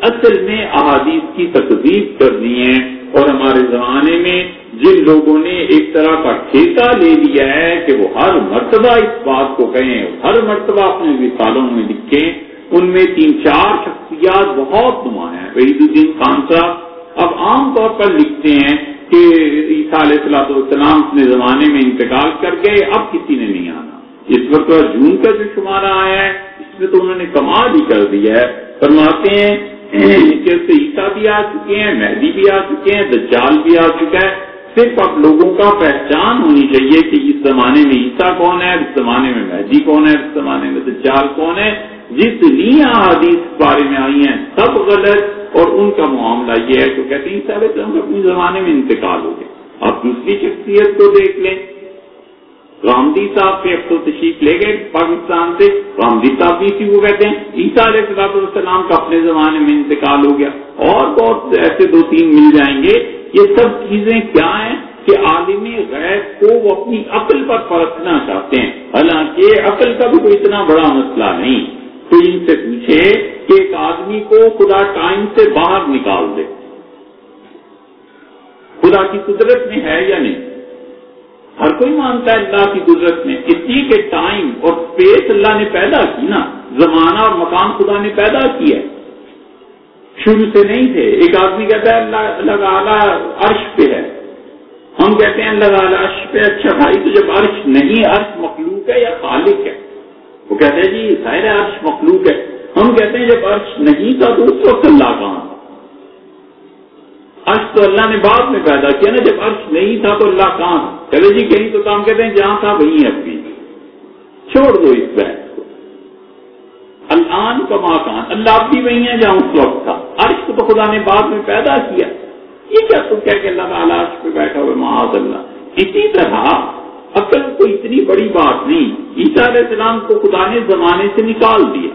اصل میں احادیث کی تکذیب کر دی ہیں، اور ہمارے زمانے میں جن لوگوں نے ایک طرح کا ٹھیکہ لے لیا ہے کہ وہ ہر مرتبہ اس بات کو کہیں، ہر مرتبہ اپنے رسالوں میں لکھیں، ان میں 3-4 شخصیات بہت نمایاں ہیں۔ وحید الدین خان صاحب اب عام طور پر لکھتے ہیں کہ عیسیٰ علیہ السلام اپنے زمانے میں انتقال کر گئے، اب کسی نے نہیں آنا۔ اس وقت جون کا جو شمارہ آیا ہے اس میں تو انہوں نے کمال ہی کر دیا ہے۔ فرماتے ہیں کہ عیسیٰ بھی آ چکے ہیں، مہدی بھی آ چکے ہیں، دجال بھی آ چکا ہے، صرف اب لوگوں کا پہچان ہونی چاہیے کہ اس زمانے میں عیسیٰ کون ہے، اس زمانے میں مہدی کون ہے، اس زمانے میں دجال کون ہے۔ جتنی احادیث بارے میں آئی ہیں سب غلط، اور ان کا معاملہ یہ ہے کہ کہتے ہیں عیسیٰ علیہ السلام کا اپنے زمانے میں انتقال ہو گیا۔ اب دوسری شخصیت کو دیکھ لیں، رامدی صاحب پہ اب تو تشریف لے گئے پاکستان سے، رامدی صاحب بھی اسی کو کہتے ہیں عیسیٰ علیہ السلام کا اپنے زمانے میں انتقال ہو گیا، اور بہت ایسے 2-3 مل جائیں گے۔ یہ سب چیزیں کیا ہیں کہ عالم غیب کو وہ اپنی عقل پر پرکھنا چاہتے ہیں، حالانکہ عقل کا بھی کوئی اتنا بڑا مسئلہ نہیں۔ تو ان سے پوچھے کہ ایک آدمی کو خدا ٹائم سے باہر نکال دے، خدا کی قدرت میں ہے یا نہیں؟ ہر کوئی مانتا ہے اللہ کی قدرت میں، اس لیے کہ ٹائم اور اسپیس اللہ نے پیدا کی نا، زمانہ اور مکان خدا نے پیدا کیا ہے، شروع سے نہیں تھے۔ ایک آدمی کہتا ہے اللہ تعالیٰ عرش پہ ہے، ہم کہتے ہیں اللہ تعالیٰ عرش پہ۔ اچھا بھائی تو جب عرش نہیں، عرش مخلوق ہے یا خالق ہے؟ وہ کہتے ہیں جی ظاہر ہے عرش مخلوق ہے۔ ہم کہتے ہیں جب عرش نہیں تھا تو اس وقت اللہ کہاں تھا؟ عرش تو اللہ نے بعد میں پیدا کیا نا، جب عرش نہیں تھا تو اللہ کہاں تھا؟ چلے جی کہیں تو کام کہتے ہیں جہاں تھا وہیں اب بھی، چھوڑ دو اس بحث کو۔ الان کما کان، اللہ اب بھی وہیں ہے جہاں اس وقت تھا، عرش کو تو خدا نے بعد میں پیدا کیا۔ یہ کیا تم کہہ کہ اللہ تعالیٰ عرش پہ بیٹھا ہوئے معاذ اللہ۔ اسی طرح عقل کو اتنی بڑی بات نہیں، عیسیٰ علیہ السلام کو خدا نے زمانے سے نکال دیا،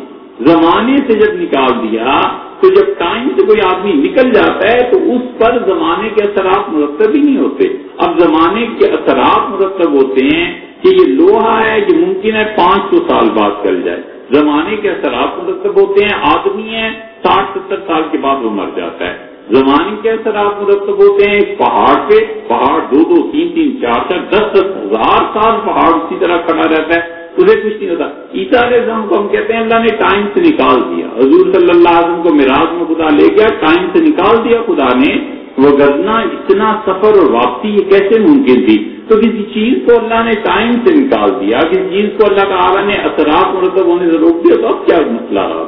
زمانے سے جب نکال دیا تو جب ٹائم سے کوئی آدمی نکل جاتا ہے تو اس پر زمانے کے اثرات مرتب ہی نہیں ہوتے۔ اب زمانے کے اثرات مرتب ہوتے ہیں کہ یہ لوہا ہے، یہ ممکن ہے 500 سال بعد چل جائے، زمانے کے اثرات مرتب ہوتے ہیں۔ آدمی ہے 60-70 سال کے بعد وہ مر جاتا ہے، زمانے کے اثرات مرتب ہوتے ہیں۔ ایک پہاڑ پہ پہاڑ 2-2, 3-3, 4-4, 10-10 ہزار سال پہاڑ اسی طرح کھڑا رہتا ہے، اسے کچھ نہیں ہوتا۔ عیسیٰ علیہ السلام کو ہم کہتے ہیں اللہ نے ٹائم سے نکال دیا، حضور صلی اللہ علیہ وسلم کو معراج میں خدا لے گیا، ٹائم سے نکال دیا خدا نے، وگرنہ اتنا سفر اور واپسی یہ کیسے ممکن تھی؟ تو کسی چیز کو اللہ نے ٹائم سے نکال دیا، کسی چیز کو اللہ تعالیٰ نے اثرات مرتب ہونے سے روک دیا، تو اب کیا مسئلہ رہا؟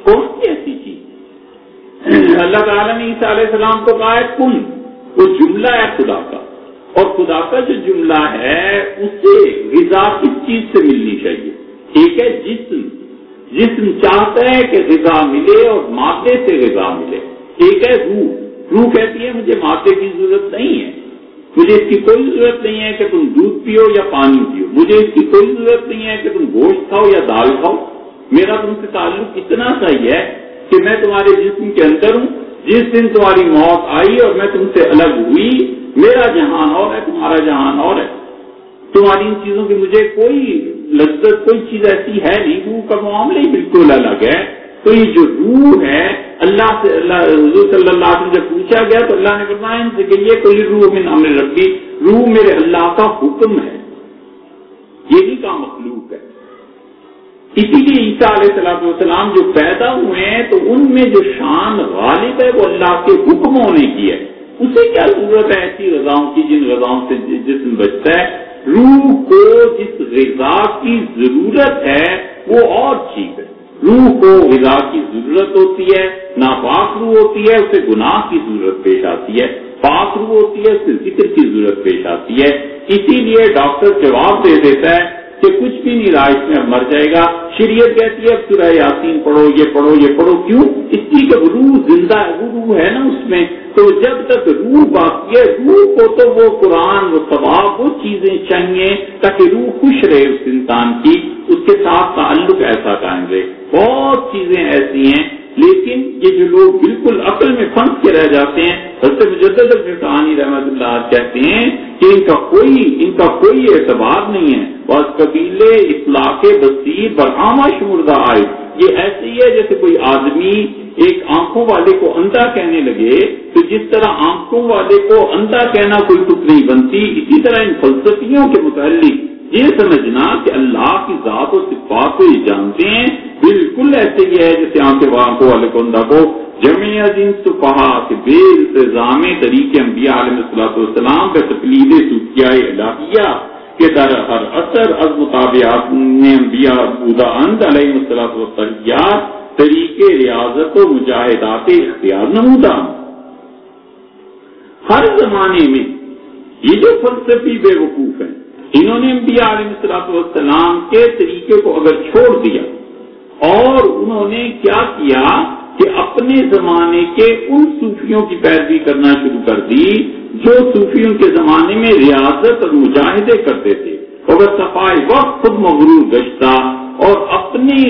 کون سی ایسی چیز؟ اللہ تعالیٰ نے عیسیٰ علیہ السلام کو کہا ہے کن، وہ جملہ ہے خدا کا، اور خدا کا جو جملہ ہے اسے غذا کس چیز سے ملنی چاہیے؟ ایک ہے جسم، جسم چاہتا ہے کہ غذا ملے اور مادے سے غذا ملے۔ ایک ہے روح، روح کہتی ہے مجھے مادے کی ضرورت نہیں ہے، مجھے اس کی کوئی ضرورت نہیں ہے کہ تم دودھ پیو یا پانی پیو، مجھے اس کی کوئی ضرورت نہیں ہے کہ تم گوشت کھاؤ یا دال کھاؤ، میرا تم سے تعلق اتنا سا ہی ہے کہ میں تمہارے جسم کے اندر ہوں، جس دن تمہاری موت آئی اور میں تم سے الگ ہوئی، میرا جہان اور ہے، تمہارا جہان اور ہے، تمہاری ان چیزوں کی مجھے کوئی لذت، کوئی چیز ایسی ہے نہیں، روح کا معاملہ ہی بالکل الگ ہے۔ تو یہ جو روح ہے اللہ سے، حضور صلی اللہ علیہ وسلم جب پوچھا گیا تو اللہ نے فرمایا ان سے کہ یہ کوئی روح من امر ربی، روح میرے اللہ کا حکم ہے، یہ نہیں کا مخلوق ہے۔ اسی لیے عیسیٰ علیہ السلام جو پیدا ہوئے ہیں تو ان میں جو شان غالب ہے وہ اللہ کے حکم ہونے کی ہے. اسے کیا ضرورت ہے ایسی غذاؤں کی جن غذاؤں سے جسم بچتا ہے؟ روح کو جس غذا کی ضرورت ہے وہ اور چیز ہے. روح کو غذا کی ضرورت ہوتی ہے، ناپاک روح ہوتی ہے اسے گناہ کی ضرورت پیش آتی ہے، پاک روح ہوتی ہے اسے ذکر کی ضرورت پیش آتی ہے. اسی لیے ڈاکٹر جواب دے دیتا ہے کہ کچھ بھی نہیں رہا اس میں اب مر جائے گا. شریعت کہتی ہے اب سورہ یاسین پڑھو، یہ پڑھو، یہ پڑھو. کیوں؟ اس لیے کہ روح زندہ ہے، وہ روح ہے نا اس میں. تو جب تک روح باقی ہے، روح کو تو وہ قرآن، وہ ثواب، وہ چیزیں چاہیے تاکہ روح خوش رہے اس انسان کی، اس کے ساتھ تعلق ایسا قائم رہے. بہت چیزیں ایسی ہیں، لیکن یہ جو لوگ بالکل عقل میں پھنس کے رہ جاتے ہیں، حضرت مجدد الفقانی رحمۃ اللہ کہتے ہیں کہ ان کا کوئی اعتبار نہیں ہے. اور قبیلے اطلاق بصیر برآمہ شمردہ آئے. یہ ایسے ہی ہے جیسے کوئی آدمی ایک آنکھوں والے کو اندھا کہنے لگے، تو جس طرح آنکھوں والے کو اندھا کہنا کوئی تک نہیں بنتی، اسی طرح ان فلسفیوں کے متعلق یہ سمجھنا کہ اللہ کی ذات و صفات کو یہ جانتے ہیں، بالکل ایسے ہی ہے جیسے آنکھوں والے کو اندھا کو. جمع دن صفحا کے بے التزام طریقے انبیاء علیہ السلام پہ تقلید صوفیاء الہیہ کے در ہر اثر از مطابعات نے انبیاء بودا اند علیہ السلام طریقے ریاضت و مجاہدات اختیار نمودہ. ہر زمانے میں یہ جو فلسفی بے وقوف ہیں، انہوں نے انبیاء علیہ السلام کے طریقے کو اگر چھوڑ دیا اور انہوں نے کیا کیا کہ اپنے زمانے کے ان صوفیوں کی پیروی کرنا شروع کر دی جو صوفیوں کے زمانے میں ریاضت اور مجاہدے کرتے تھے، اور صفائی وقت خود مغرور گشتہ اور اپنی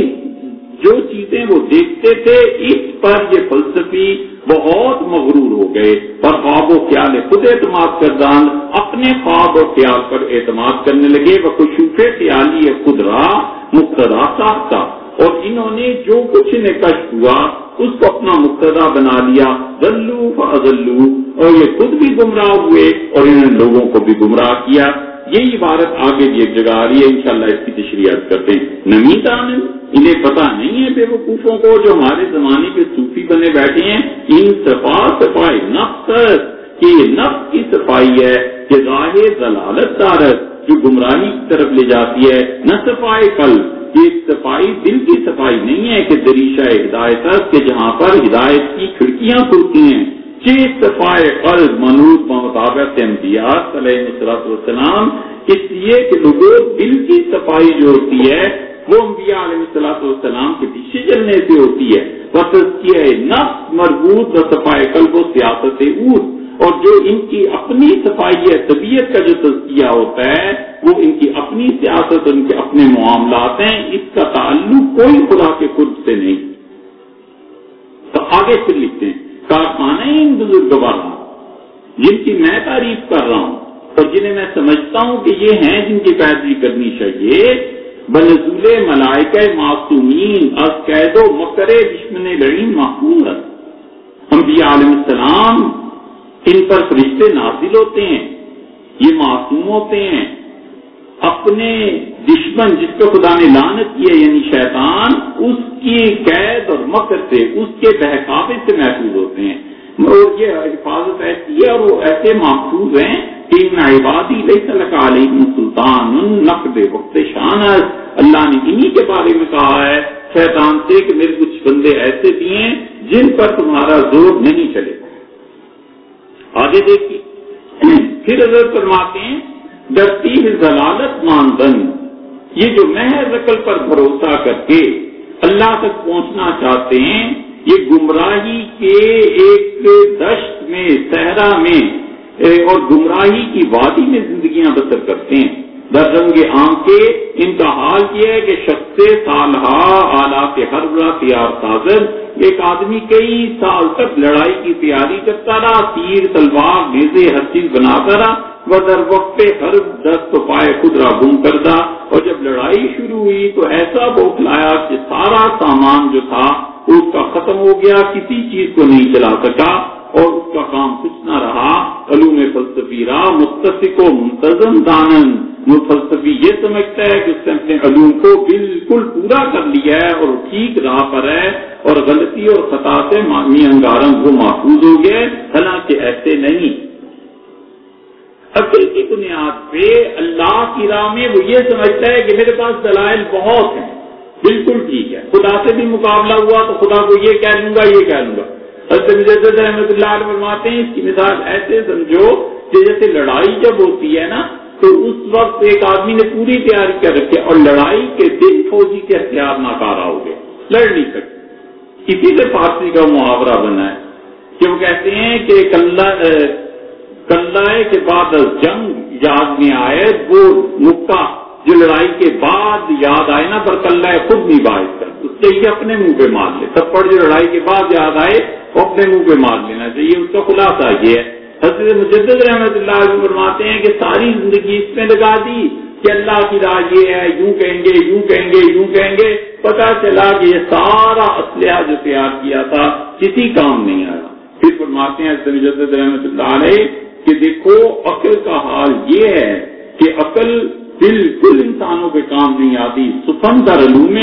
جو چیزیں وہ دیکھتے تھے اس پر یہ فلسفی بہت مغرور ہو گئے اور خواب و خیال خود اعتماد کردان اپنے خواب و خیال پر اعتماد کرنے لگے. وہ کشوف خیالی خود راہ مقتدا ساختہ، اور انہوں نے جو کچھ انہیں کشف ہوا اس کو اپنا مقتدا بنا لیا. ضلوا فاضلوا، اور یہ خود بھی گمراہ ہوئے اور انہوں نے لوگوں کو بھی گمراہ کیا. یہی عبارت آگے بھی ایک جگہ آ رہی ہے، انشاءاللہ اس کی تشریح کرتے ہیں. نمیتان، انہیں پتہ نہیں ہے بے وقوفوں کو جو ہمارے زمانے کے صوفی بنے بیٹھے ہیں، ان صفائی نفس کہ یہ نفس کی صفائی ہے کہ ظاہر ضلالت دارت جو گمراہی کی طرف لے جاتی ہے، نہ صفائی قلب، یہ صفائی دل کی صفائی نہیں ہے کہ دریشہ ہدایت کہ جہاں پر ہدایت کی کھڑکیاں کھلتی ہیں. صفائے قلب منوط بمطابق انبیاء علیہ السلام، اس لیے کہ لوگوں دل کی صفائی جو ہوتی ہے وہ انبیاء علیہ السلام کے پیچھے چلنے سے ہوتی ہے. وتزکیہ نفس مربوط و صفائے قلب و سیاست اود، اور جو ان کی اپنی صفائی ہے طبیعت کا جو تزکیہ ہوتا ہے وہ ان کی اپنی سیاست، ان کے اپنے معاملات ہیں، اس کا تعلق کوئی خدا کے قرب سے نہیں. تو آگے پھر لکھتے ہیں کارخانہ ان بزرگواروں جن کی میں تعریف کر رہا ہوں اور جنہیں میں سمجھتا ہوں کہ یہ ہیں جن کی پیروی کرنی چاہیے، بنزول ملائکہ معصومین از قید و مکر دشمن لعین محفوظ. انبیاء علیہ السلام ان پر فرشتے نازل ہوتے ہیں، یہ معصوم ہوتے ہیں، اپنے دشمن جس کو خدا نے لعنت کی ہے یعنی شیطان، اس کی قید اور مکر سے، اس کے بہکاوے سے محفوظ ہوتے ہیں. اور یہ حفاظت ایسی ہے اور وہ ایسے محفوظ ہیں کہ ان عبادی لیس لک علیہم سلطان نقد وقت شانت. اللہ نے انہی کے بارے میں کہا ہے شیطان سے کہ میرے کچھ بندے ایسے بھی ہیں جن پر تمہارا زور نہیں چلے. آگے دیکھیے پھر حضرت فرماتے ہیں درتی ضلالت ماندن، یہ جو محض عقل پر بھروسہ کر کے اللہ تک پہنچنا چاہتے ہیں، یہ گمراہی کے ایک دشت میں، صحرا میں اور گمراہی کی وادی میں زندگیاں بسر کرتے ہیں. در رنگ آنکھیں ان کا حال یہ ہے کہ شخص سالہا آلات حرب تیار سازر، ایک آدمی کئی سال تک لڑائی کی تیاری کرتا رہا، تیر تلوار نیزے ہر چیز بناتا رہا، وہ در وقت حرب دست و پائے خود را گم کردہ، اور جب لڑائی شروع ہوئی تو ایسا بوکھلایا کہ سارا سامان جو تھا اس کا ختم ہو گیا، کسی چیز کو نہیں چلا سکا اور اس کا کام کچھ نہ رہا. علوم فلسفی را متسق و منتظم دانن وہ فلسفی یہ سمجھتا ہے کہ اس نے اپنے علوم کو بالکل پورا کر لیا ہے اور ٹھیک راہ پر ہے اور غلطی اور خطا سے معنی انگارم وہ محفوظ ہو گیا، حالانکہ ایسے نہیں۔ عقل کی بنیاد پہ اللہ کی راہ میں وہ یہ سمجھتا ہے کہ میرے پاس دلائل بہت ہیں، بالکل ٹھیک ہے، خدا سے بھی مقابلہ ہوا تو خدا کو یہ کہہ لوں گا یہ کہہ لوں گا۔ حضرت مجدد رحمۃ اللہ علیہ فرماتے ہیں اس کی مثال ایسے سمجھو کہ جیسے لڑائی جب ہوتی ہے نا تو اس وقت ایک آدمی نے پوری تیاری کر رکھی اور لڑائی کے دن فوجی کے ہتھیار ناکارہ ہو گئے، لڑ نہیں سکتے۔ اسی سے فارسی کا محاورہ بنا ہے کہ وہ کہتے ہیں کہ کلائے کے بعد جنگ یاد میں آئے، وہ مکہ جو لڑائی کے بعد یاد آئے نا پر کلائے خود نہیں باعث کر، اس سے یہ اپنے منہ پہ مار لے، تھپڑ جو لڑائی کے بعد یاد آئے وہ اپنے منہ پہ مار لینا چاہیے، اس کا خلاصہ یہ ہے۔ حضرت مجدد رحمۃ اللہ علیہ فرماتے ہیں کہ ساری زندگی اس میں لگا دی کہ اللہ کی راہ یہ ہے، یوں کہیں گے یوں کہیں گے یوں کہیں گے، پتہ چلا کہ یہ سارا اسلحہ جو تیار کیا تھا کسی کام نہیں آیا۔ پھر فرماتے ہیں حضرت مجدد رحمۃ اللہ علیہ کہ دیکھو عقل کا حال یہ ہے کہ عقل بالکل انسانوں کے کام نہیں آتی، سخن در علوم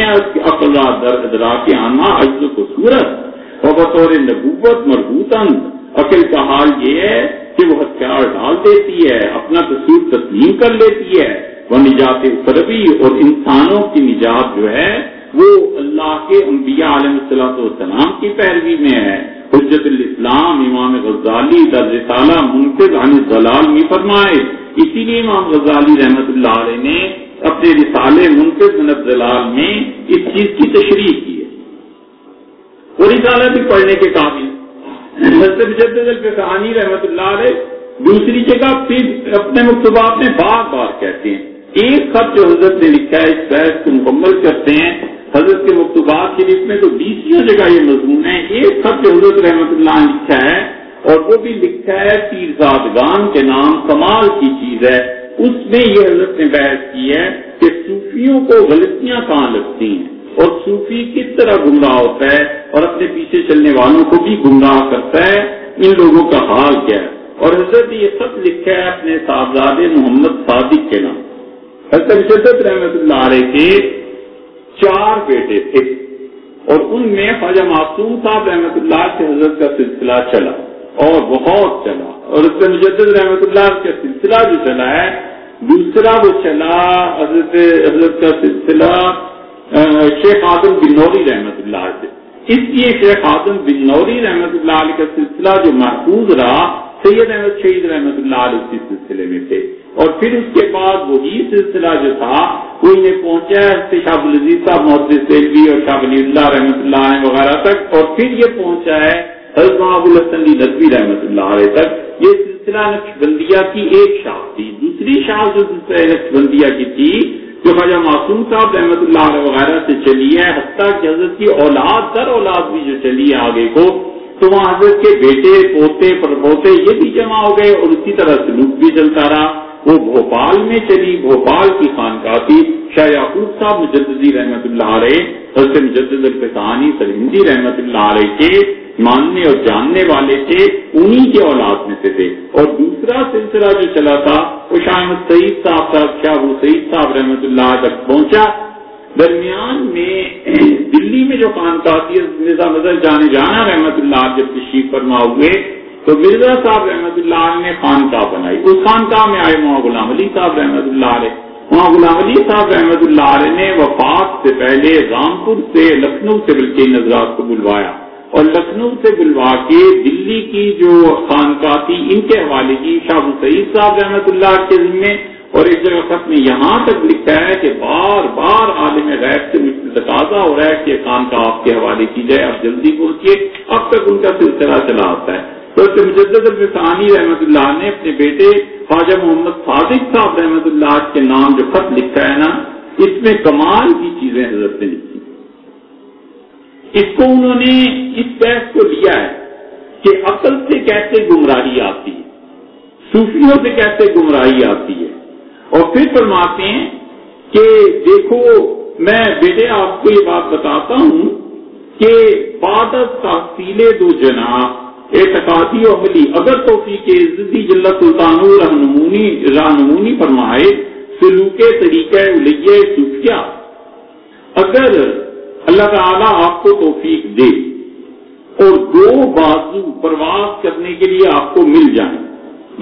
عقل در ادراک آنا عجز کو صورت اور بطور نبوت مربوطاً، عقل کا حال یہ ہے کہ وہ ہتھیار ڈال دیتی ہے، اپنا قصور تسلیم کر لیتی ہے، وہ نجات اخروی اور انسانوں کی نجات جو ہے وہ اللہ کے انبیاء علیہ السلام کی پیروی میں ہے۔ حجت الاسلام امام غزالی در رسالہ منقذ عن الضلال میں فرمائے، اسی لیے امام غزالی رحمۃ اللہ علیہ نے اپنے رسالے منقذ عن الضلال میں اس چیز کی تشریح کی ہے۔ وہ رسالہ بھی پڑھنے کے قابل۔ حضرت مجدد الفقہانی رحمۃ اللہ علیہ دوسری جگہ پھر اپنے مکتوبات میں بار بار کہتے ہیں، ایک خط جو حضرت نے لکھا ہے اس بحث کو مکمل کرتے ہیں، حضرت کے مکتوبات شریف میں تو 20 جگہ یہ مضمون ہے، ایک خط جو حضرت رحمۃ اللہ نے لکھا ہے اور وہ بھی لکھا ہے پیرزادگان کے نام، کمال کی چیز ہے، اس میں یہ حضرت نے بحث کی ہے کہ صوفیوں کو غلطیاں کہاں لگتی ہیں اور صوفی کس طرح گمراہ ہوتا ہے اور اپنے پیچھے چلنے والوں کو بھی گمراہ کرتا ہے، ان لوگوں کا حال کیا ہے۔ اور حضرت یہ خط لکھا ہے اپنے صاحبزادے محمد صادق کے نام۔ حضرت مجدد رحمۃ اللہ علیہ کے 4 بیٹے تھے اور ان میں خواجہ معصوم صاحب رحمۃ اللہ سے حضرت کا سلسلہ چلا اور بہت چلا، اور حضرت مجدد رحمۃ اللہ کا سلسلہ جو چلا ہے دوسرا وہ چلا حضرت کا سلسلہ شیخ آدم بن نوری رحمۃ اللہ سے، اس لیے شیخ آدم بن نوری رحمۃ اللہ علیہ کا سلسلہ جو محفوظ رہا سید احمد شہید رحمۃ اللہ علیہ کے سلسلے میں تھے، اور پھر اس کے بعد وہی سلسلہ جو تھا وہ انہیں پہنچا ہے شاہ عبدالعزیز صاحب محدث دہلوی اور شاہ ولی اللہ رحمۃ اللہ علیہ وغیرہ تک، اور پھر یہ پہنچا ہے حضرت ابو الحسن ندوی رحمۃ اللہ علیہ تک۔ یہ سلسلہ نقشبندیہ کی ایک شاخ تھی۔ دوسری شاخ جو سلسلہ نقشبندیہ کی تھی جو خواجہ معصوم صاحب رحمۃ اللہ علیہ وغیرہ سے چلی ہے، حتیٰ کہ حضرت کی اولاد در اولاد بھی جو چلی ہے آگے کو، تو وہاں حضرت کے بیٹے پوتے پڑپوتے یہ بھی جمع ہو گئے اور اسی طرح سلوک بھی چلتا رہا۔ وہ بھوپال میں چلی، بھوپال کی خانقاہ تھی، شاہ یعقوب صاحب مجددی رحمۃ اللہ علیہ، حضرت مجدد الفقہانی سرہندی رحمۃ اللہ علیہ کے ماننے اور جاننے والے تھے، انہی کے اولاد میں سے تھے۔ اور دوسرا سلسلہ جو چلا تھا وہ شاہ احمد سعید صاحب شاہ ابو سعید صاحب رحمۃ اللہ تک پہنچا۔ درمیان میں دلی میں جو خانقاہ تھی مرزا مظہر جانے جانا رحمۃ اللہ جب تشریف فرما ہوئے تو مرزا صاحب رحمۃ اللہ نے خانقاہ بنائی، اس خانقاہ میں آئے وہاں غلام علی صاحب رحمۃ اللہ علیہ، وہاں غلام علی صاحب رحمۃ اللہ علیہ نے وفات سے پہلے رامپور سے لکھنؤ سے بلکہ ان حضرات کو بلوایا اور لکھنؤ سے بلوا کے دلی کی جو خانقاہ تھی ان کے حوالے کی شاہ ابو سعید صاحب رحمۃ اللہ کے ذمے، اور ایک جگہ خط میں یہاں تک لکھا ہے کہ بار بار عالم غیب سے مجھ سے تقاضا ہو رہا ہے کہ خانقاہ آپ کے حوالے کی جائے، آپ جلدی پہنچیے، اب تک ان کا سلسلہ چلا آتا ہے۔ تو مجدد الفقہانی رحمۃ اللہ نے اپنے بیٹے خواجہ محمد صادق صاحب رحمۃ اللہ کے نام جو خط لکھا ہے نا، اس میں کمال کی چیزیں حضرت نے لکھی۔ اس کو انہوں نے اس بحث کو لیا ہے کہ عقل سے کیسے گمراہی آتی ہے، صوفیوں سے کیسے گمراہی آتی ہے، اور پھر فرماتے ہیں کہ دیکھو میں بیٹے آپ کو یہ بات بتاتا ہوں کہ بعد از تحصیل 2 جناح اعتقادی و عملی اگر توفیق عزتی جل سلطانہ رہنمونی فرمائے سلوک طریقہ الیہ صوفیہ، اگر اللہ تعالیٰ آپ کو توفیق دے اور دو بازو پرواز کرنے کے لیے آپ کو مل جائیں،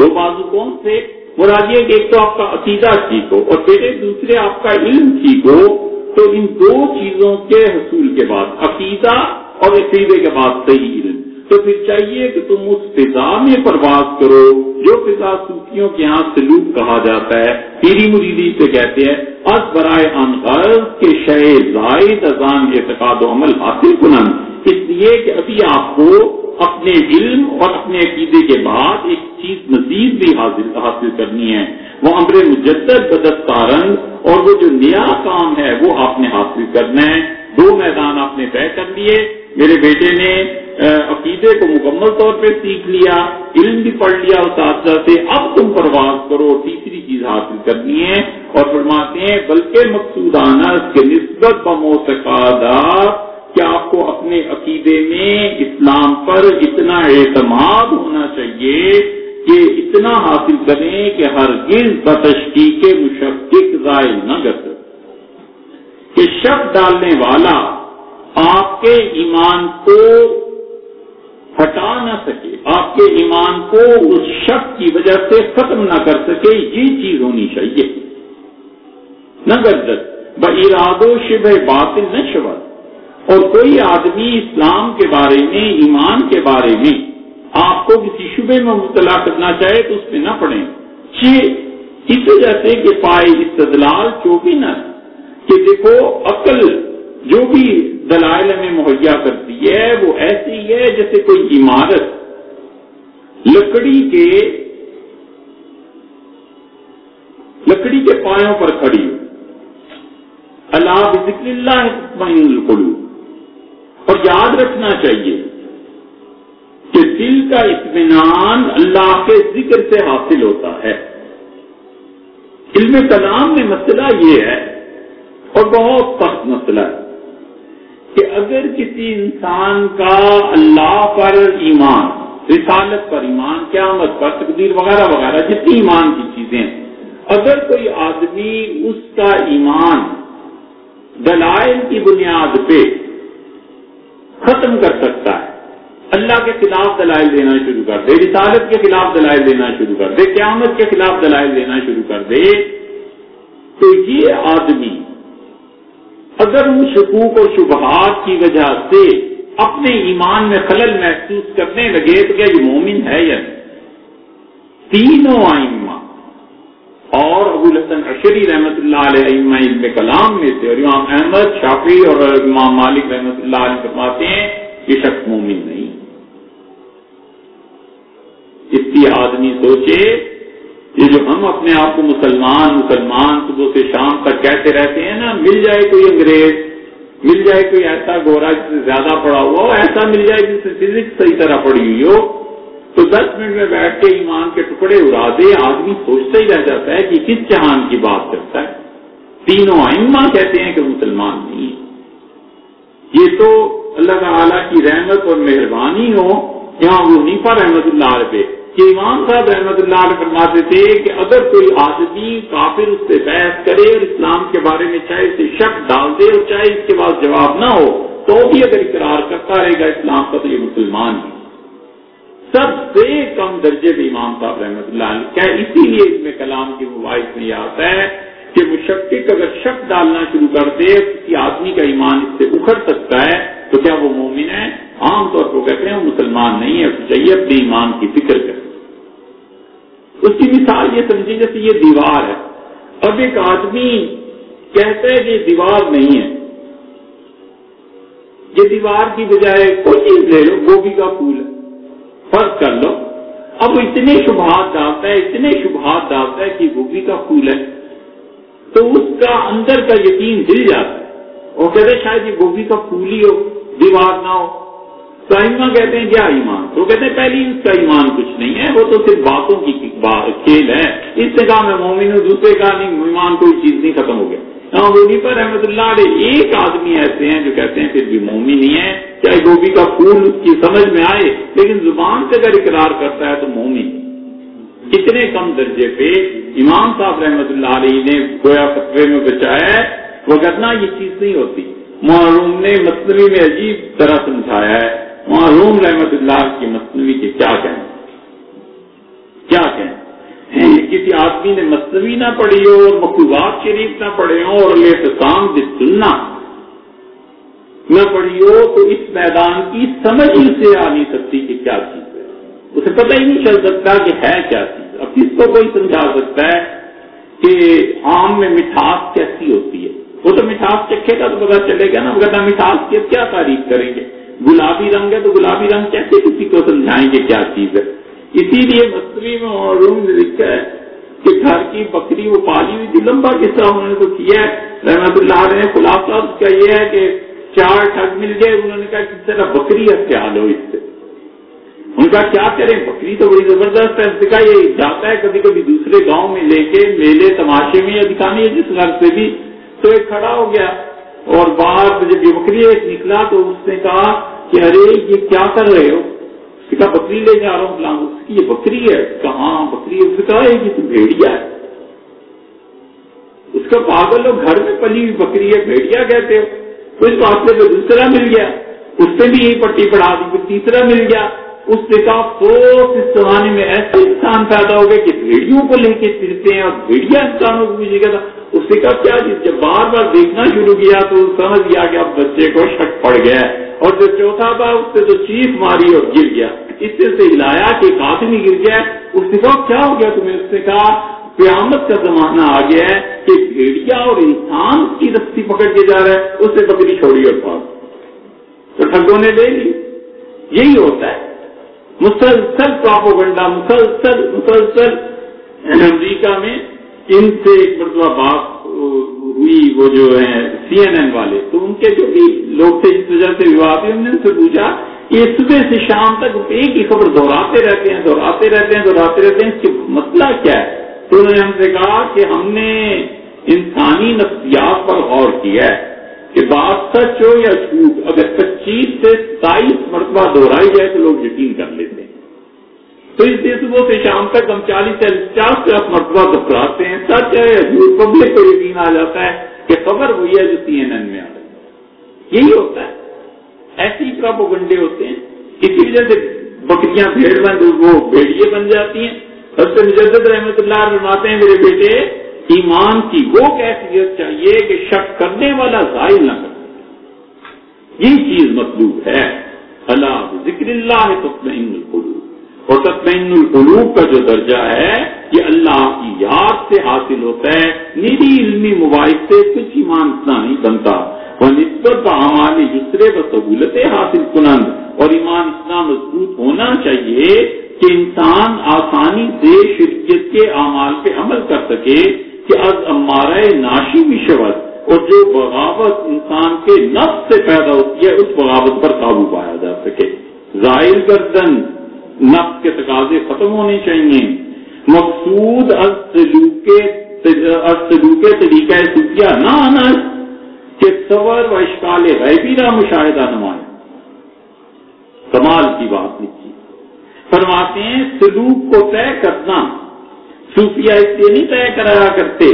دو بازو کون سے؟ مراد یہ کہ ایک تو آپ کا عقیدہ ٹھیک ہو اور پھر دوسرے آپ کا علم ٹھیک ہو، تو ان دو چیزوں کے حصول کے بعد، عقیدہ اور عقیدے کے بعد صحیح علم، تو پھر چاہیے کہ تم اس فضا میں پرواز کرو جو فضا صوفیوں کے یہاں سلوک کہا جاتا ہے، پیری مریدی سے کہتے ہیں از برائے ان غرض کے شے زائد ازان اعتقاد و عمل حاصل کنن، اس لیے کہ ابھی آپ کو اپنے علم اور اپنے عقیدے کے بعد ایک چیز مزید بھی حاصل کرنی ہے، وہ امر مجدد بدستارنگ، اور وہ جو نیا کام ہے وہ آپ نے حاصل کرنا ہے۔ دو میدان آپ نے طے کر لیے، میرے بیٹے نے عقیدے کو مکمل طور پہ سیکھ لیا، علم بھی پڑھ لیا اساتذہ سے، اب تم پرواز کرو، تیسری چیز حاصل کرنی ہے، اور فرماتے ہیں بلکہ مقصودانہ کے نسبت بمعتقادات کہ آپ کو اپنے عقیدے میں اسلام پر اتنا اعتماد ہونا چاہیے کہ اتنا حاصل کریں کہ ہرگز بتشکیک مشکک ضائع نہ کر سکے، کہ شک ڈالنے والا آپ کے ایمان کو ہٹا نہ سکے، آپ کے ایمان کو اس شک کی وجہ سے ختم نہ کر سکے، یہ چیز ہونی چاہیے۔ نہ گردت باراد و شبہ باطل نہ شود، اور کوئی آدمی اسلام کے بارے میں، ایمان کے بارے میں آپ کو کسی شبے میں مبتلا کرنا چاہے تو اس میں نہ پڑیں، اس وجہ سے کہ پائے استدلال چوبی نہ، کہ دیکھو عقل جو بھی دلائل میں مہیا کرتی ہے وہ ایسی ہے جیسے کوئی عمارت لکڑی کے پایوں پر کھڑی ہو، الا بذکر اللہ تطمئن القلوب، اور یاد رکھنا چاہیے کہ دل کا اطمینان اللہ کے ذکر سے حاصل ہوتا ہے۔ علم کلام میں مسئلہ یہ ہے، اور بہت سخت مسئلہ ہے، کہ اگر کسی انسان کا اللہ پر ایمان، رسالت پر ایمان، قیامت پر، تقدیر وغیرہ وغیرہ جتنی ایمان کی چیزیں ہیں، اگر کوئی آدمی اس کا ایمان دلائل کی بنیاد پہ ختم کر سکتا ہے، اللہ کے خلاف دلائل دینا شروع کر دے، رسالت کے خلاف دلائل دینا شروع کر دے، قیامت کے خلاف دلائل دینا شروع کر دے، تو یہ آدمی اگر ان شکوک اور شبہات کی وجہ سے اپنے ایمان میں خلل محسوس کرنے لگے تو کیا یہ مومن ہے یا نہیں؟ تینوں ائمہ اور ابو الحسن اشعری رحمۃ اللہ علیہ ائمہ علم کلام میں سے، اور امام احمد، شافعی اور امام مالک رحمۃ اللہ علیہ فرماتے ہیں یہ شخص مومن نہیں۔ اس لیے آدمی سوچے، یہ جو ہم اپنے آپ کو مسلمان صبح سے شام تک کہتے رہتے ہیں نا، مل جائے کوئی انگریز، مل جائے کوئی ایسا گورا جس سے زیادہ پڑھا ہوا ہو، ایسا مل جائے جس سے فزکس صحیح طرح پڑھی ہوئی ہو، تو 10 منٹ میں بیٹھ کے ایمان کے ٹکڑے اڑا دے، آدمی سوچتا ہی رہ جاتا ہے کہ کس جہان کی بات کرتا ہے۔ تینوں ائمہ کہتے ہیں کہ مسلمان نہیں ہے۔ یہ تو اللہ تعالیٰ کی رحمت اور مہربانی ہو، یہاں ابو حنیفہ رحمۃ اللہ علیہ پہ کہ امام صاحب رحمۃ اللہ علیہ فرماتے تھے کہ اگر کوئی آدمی کافر اس سے بحث کرے اور اسلام کے بارے میں چاہے اسے شک ڈال دے اور چاہے اس کے بعد جواب نہ ہو تو بھی اگر اقرار کرتا رہے گا اسلام کا تو یہ مسلمان ہے۔ سب سے کم درجے پہ امام صاحب رحمۃ اللہ علیہ کیا، اسی لیے اس میں کلام کے مباحث میں یہ آتا ہے کہ مشکک اگر شک ڈالنا شروع کر دے، کسی آدمی کا ایمان اس سے اکھڑ سکتا ہے تو کیا وہ مومن ہے؟ عام طور پر کہتے ہیں وہ مسلمان نہیں ہے، چاہیے اپنے ایمان کی فکر کرے۔ اس کی مثال یہ سمجھیے جیسے یہ دیوار ہے، اب ایک آدمی کہتا ہے کہ یہ دیوار نہیں ہے، یہ دیوار کی بجائے کوئی چیز لے لو، گوبھی کا پھول ہے، فرض کر لو، اب وہ اتنے شبہات ڈالتا ہے کہ گوبھی کا پھول ہے، تو اس کا اندر کا یقین ہل جاتا ہے، وہ کہتے ہیں شاید یہ گوبھی کا پھول ہی ہو، دیوار نہ ہو۔ تو ائمہ کہتے ہیں کیا ایمان؟ تو کہتے ہیں پہلی اس کا ایمان کچھ نہیں ہے، وہ تو صرف باتوں کی کھیل ہے، اس نے کہا میں مومن ہوں، دوسرے کہا نہیں ایمان کوئی چیز نہیں، ختم ہو گیا۔ ابو حنیفہ رحمۃ اللہ علیہ ایک آدمی ایسے ہیں جو کہتے ہیں پھر بھی مومن ہی ہے، چاہے گوبھی کا پھول اس کی سمجھ میں آئے لیکن زبان سے اگر اقرار کرتا ہے تو مومن۔ اتنے کم درجے پہ امام صاحب رحمۃ اللہ علیہ نے گویا فتوے میں بچایا ہے، وگرنہ یہ چیز نہیں ہوتی۔ معروم نے مثنوی میں عجیب طرح سمجھایا ہے، معروم رحمۃ اللہ کی مثنوی کے کیا کہیں، کیا کہیں؟ کسی آدمی نے مثنوی نہ پڑھی ہو اور مکتوبات شریف نہ پڑھے ہوں اور الاعتصام بالسنہ نہ پڑھی ہو تو اس میدان کی سمجھ ہی سے آ نہیں سکتی کہ کیا چیز ہے، اسے پتہ ہی نہیں چل سکتا کہ ہے کیا چیز۔ اب کس کو کوئی سمجھا سکتا ہے کہ آم میں مٹھاس کیسی ہوتی ہے؟ وہ تو مٹھاس چکھے گا تو پتا چلے گا نا، وگرنہ مٹھاس کی کیا تعریف کریں گے؟ گلابی رنگ ہے تو گلابی رنگ کیسے کسی کو سمجھائیں گے کیا چیز ہے؟ اسی لیے مصری میں معروم نے لکھا ہے کہ گھر کی بکری وہ پالی ہوئی تھی، لمبا قصہ انہوں نے تو کیا ہے رحمۃ اللہ علیہ نے۔ خلاصہ اس کا یہ ہے کہ 4 ٹھگ مل گئے، انہوں نے کہا کس طرح بکری اختیار ہو اس سے، ان کا کیا کریں، بکری تو بڑی زبردست ہے، اس کا یہ جاتا ہے کبھی کبھی دوسرے گاؤں میں لے کے میلے تماشے میں یا دکھانے جس گھر سے بھی، تو ایک کھڑا ہو گیا اور باہر جب یہ بکری ایک نکلا تو اس نے کہا کہ ارے یہ کیا کر رہے ہو؟ اس نے کہا بکری لے جا رہا ہوں فلاں، اس کی یہ بکری ہے، کہاں بکری ہے؟ اس نے کہا یہ تو بھیڑیا ہے۔ اس کا پاگل ہو، گھر میں پلی ہوئی بکری ہے بھیڑیا کہتے ہو؟ تو اس فاصلے پہ دوسرا مل گیا، اس سے بھی یہی پٹی پڑھا دی، پھر تیسرا مل گیا، اس نے کہا افسوس اس زمانے میں ایسے انسان پیدا ہو گئے کہ بھیڑیوں کو لے کے پھرتے ہیں اور بھیڑیا انسانوں کو مجھے کہتا۔ اس نے کہا کیا چیز؟ جب بار بار دیکھنا شروع کیا تو سمجھ گیا کہ اب بچے کو شک پڑ گیا ہے، اور جو چوتھا تھا اس سے تو چیخ ماری اور گر گیا، اس سے ہلایا کہ ایک آدمی گر گیا۔ اس نے کہا کیا ہو گیا تمہیں؟ اس نے کہا قیامت کا زمانہ آ گیا ہے کہ بھیڑیا اور انسان کی رسی پکڑ کے جا رہا ہے، اس سے بکری چھوڑی اور بھاگ، تو ٹھگوں نے لے لی۔ یہی ہوتا ہے، مسلسل پروپیگنڈا، مسلسل امریکہ میں ان سے ایک مرتبہ بات ہوئی، وہ جو ہیں CNN والے، تو ان کے جو بھی لوگ تھے جس وجہ سے وواد ہوئی، ہم نے ان سے پوچھا کہ صبح سے شام تک ایک ہی خبر دہراتے رہتے ہیں، اس کے مسئلہ کیا ہے؟ تو انہوں نے ہم سے کہا کہ ہم نے انسانی نفسیات پر غور کیا ہے کہ بات سچ ہو یا جھوٹ، اگر 25 سے 27 مرتبہ دہرائی جائے تو لوگ یقین کر لیتے ہیں، تو اس لیے صبح سے شام تک ہم 40 سے 50 مرتبہ دہراتے ہیں، سچ ہے یا جھوٹ، پبلک کو یقین آ جاتا ہے کہ خبر وہی ہے جو CNN میں آ رہی ہے۔ یہی ہوتا ہے، ایسی پروپیگنڈے ہوتے ہیں، اسی وجہ سے بکریاں بھیڑ بند وہ بھیڑیے بن جاتی ہیں۔ حضرت مجدد رحمۃ اللہ فرماتے ہیں میرے بیٹے ایمان کی وہ کیفیت چاہیے کہ شک کرنے والا ظاہر نہ کرے، یہ چیز مطلوب ہے۔ اللہ ذکر اللہ تطمئن القلوب، اور تطمئن القلوب کا جو درجہ ہے یہ اللہ کی یاد سے حاصل ہوتا ہے، نجی علمی مباحث سے کچھ ایمان اتنا نہیں بنتا۔ وہ نسبت اعمال یسرے و سہولت حاصل کنند، اور ایمان اتنا مضبوط ہونا چاہیے کہ انسان آسانی سے شریعت کے اعمال پہ عمل کر سکے کہ از امارہ ناشی بشوت، اور جو بغاوت انسان کے نفس سے پیدا ہوتی ہے اس بغاوت پر قابو پایا جا سکے۔ زائل گردن، نفس کے تقاضے ختم ہونے چاہیے۔ مقصود از سلوک طریقہ صوفیہ نہ آنا کہ صور و اشکال غیبی کا مشاہدہ نمائے، کمال کی بات لکھی۔ فرماتے ہیں سلوک کو طے کرنا صوفیہ اس لیے نہیں طے کرایا کرتے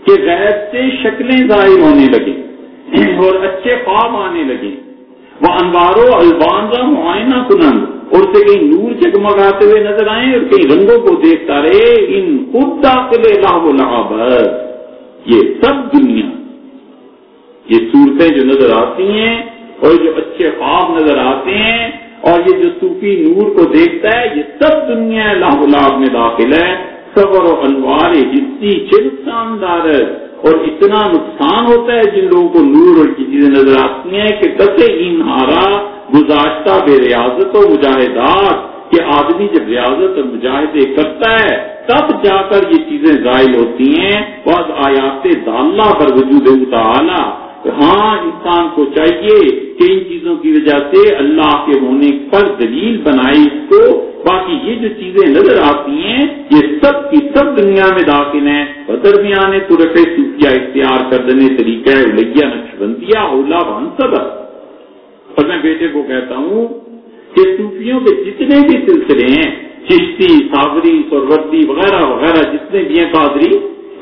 کہ غیب سے شکلیں ظاہر ہونے لگیں اور اچھے خواب آنے لگیں، وہ انوار و الوان کا معائنہ کنند، اور سے کہیں نور جگمگاتے ہوئے نظر آئیں اور کہیں رنگوں کو دیکھتا رہے، ان خود داخل لہو و لعب، یہ سب دنیا، یہ صورتیں جو نظر آتی ہیں اور جو اچھے خواب نظر آتے ہیں اور یہ جو صوفی نور کو دیکھتا ہے، یہ سب دنیا لہو و لعب میں داخل ہے۔ صبر و انوار حصی نقصاندار ہے، اور اتنا نقصان ہوتا ہے جن لوگوں کو نور اور کی چیزیں نظر آتی ہیں کہ دسے انہارا گزاشتہ بے ریاضت و مجاہدات، کہ آدمی جب ریاضت اور مجاہدے کرتا ہے تب جا کر یہ چیزیں ظاہر ہوتی ہیں۔ بعض آیات داللہ پر وجود تعالی، ہاں انسان کو چاہیے کہ ان چیزوں کی وجہ سے اللہ کے ہونے پر دلیل بنائے اس کو، باقی یہ جو چیزیں نظر آتی ہیں یہ سب کی سب دنیا میں داخل ہیں۔ درمیان طرف صوفیہ اختیار کردنے طریقہ الیہ نقشبندیہ اولا وانصب، اور میں بیٹے کو کہتا ہوں کہ صوفیوں کے جتنے بھی سلسلے ہیں چشتی، صابری، سہروردی وغیرہ وغیرہ جتنے بھی ہیں قادری،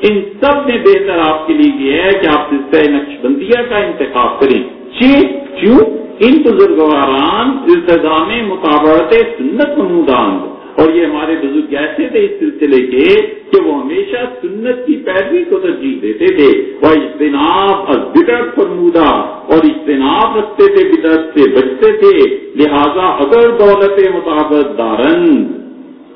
ان سب میں بہتر آپ کے لیے یہ ہے کہ آپ سلسلہ نقشبندیہ کا انتخاب کریں۔ کیوں؟ ان بزرگواران التزام مطابقت سنت نمودان، اور یہ ہمارے بزرگ ایسے تھے اس سلسلے کے کہ وہ ہمیشہ سنت کی پیروی کو ترجیح دیتے تھے، وہ اجتناب از بدعت فرمودہ، اور اجتناب رکھتے تھے، بدعت سے بچتے تھے۔ لہذا اگر دولت مطابقت دارن،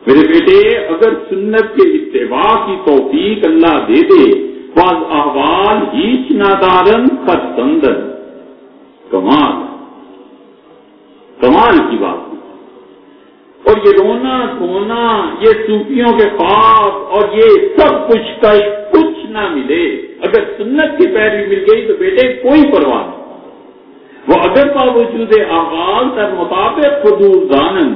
میرے بیٹے، اگر سنت کے اتباع کی توفیق اللہ دے دے، بعض احوال ہیچ نادارن خرسندن، کمال کی بات۔ اور یہ رونا دھونا، یہ صوفیوں کے خواب اور یہ سب کچھ کا کچھ نہ ملے، اگر سنت کی پیروی مل گئی تو بیٹے کوئی پرواہ نہیں۔ وہ اگر باوجود احوال در مطابق حضور دانن،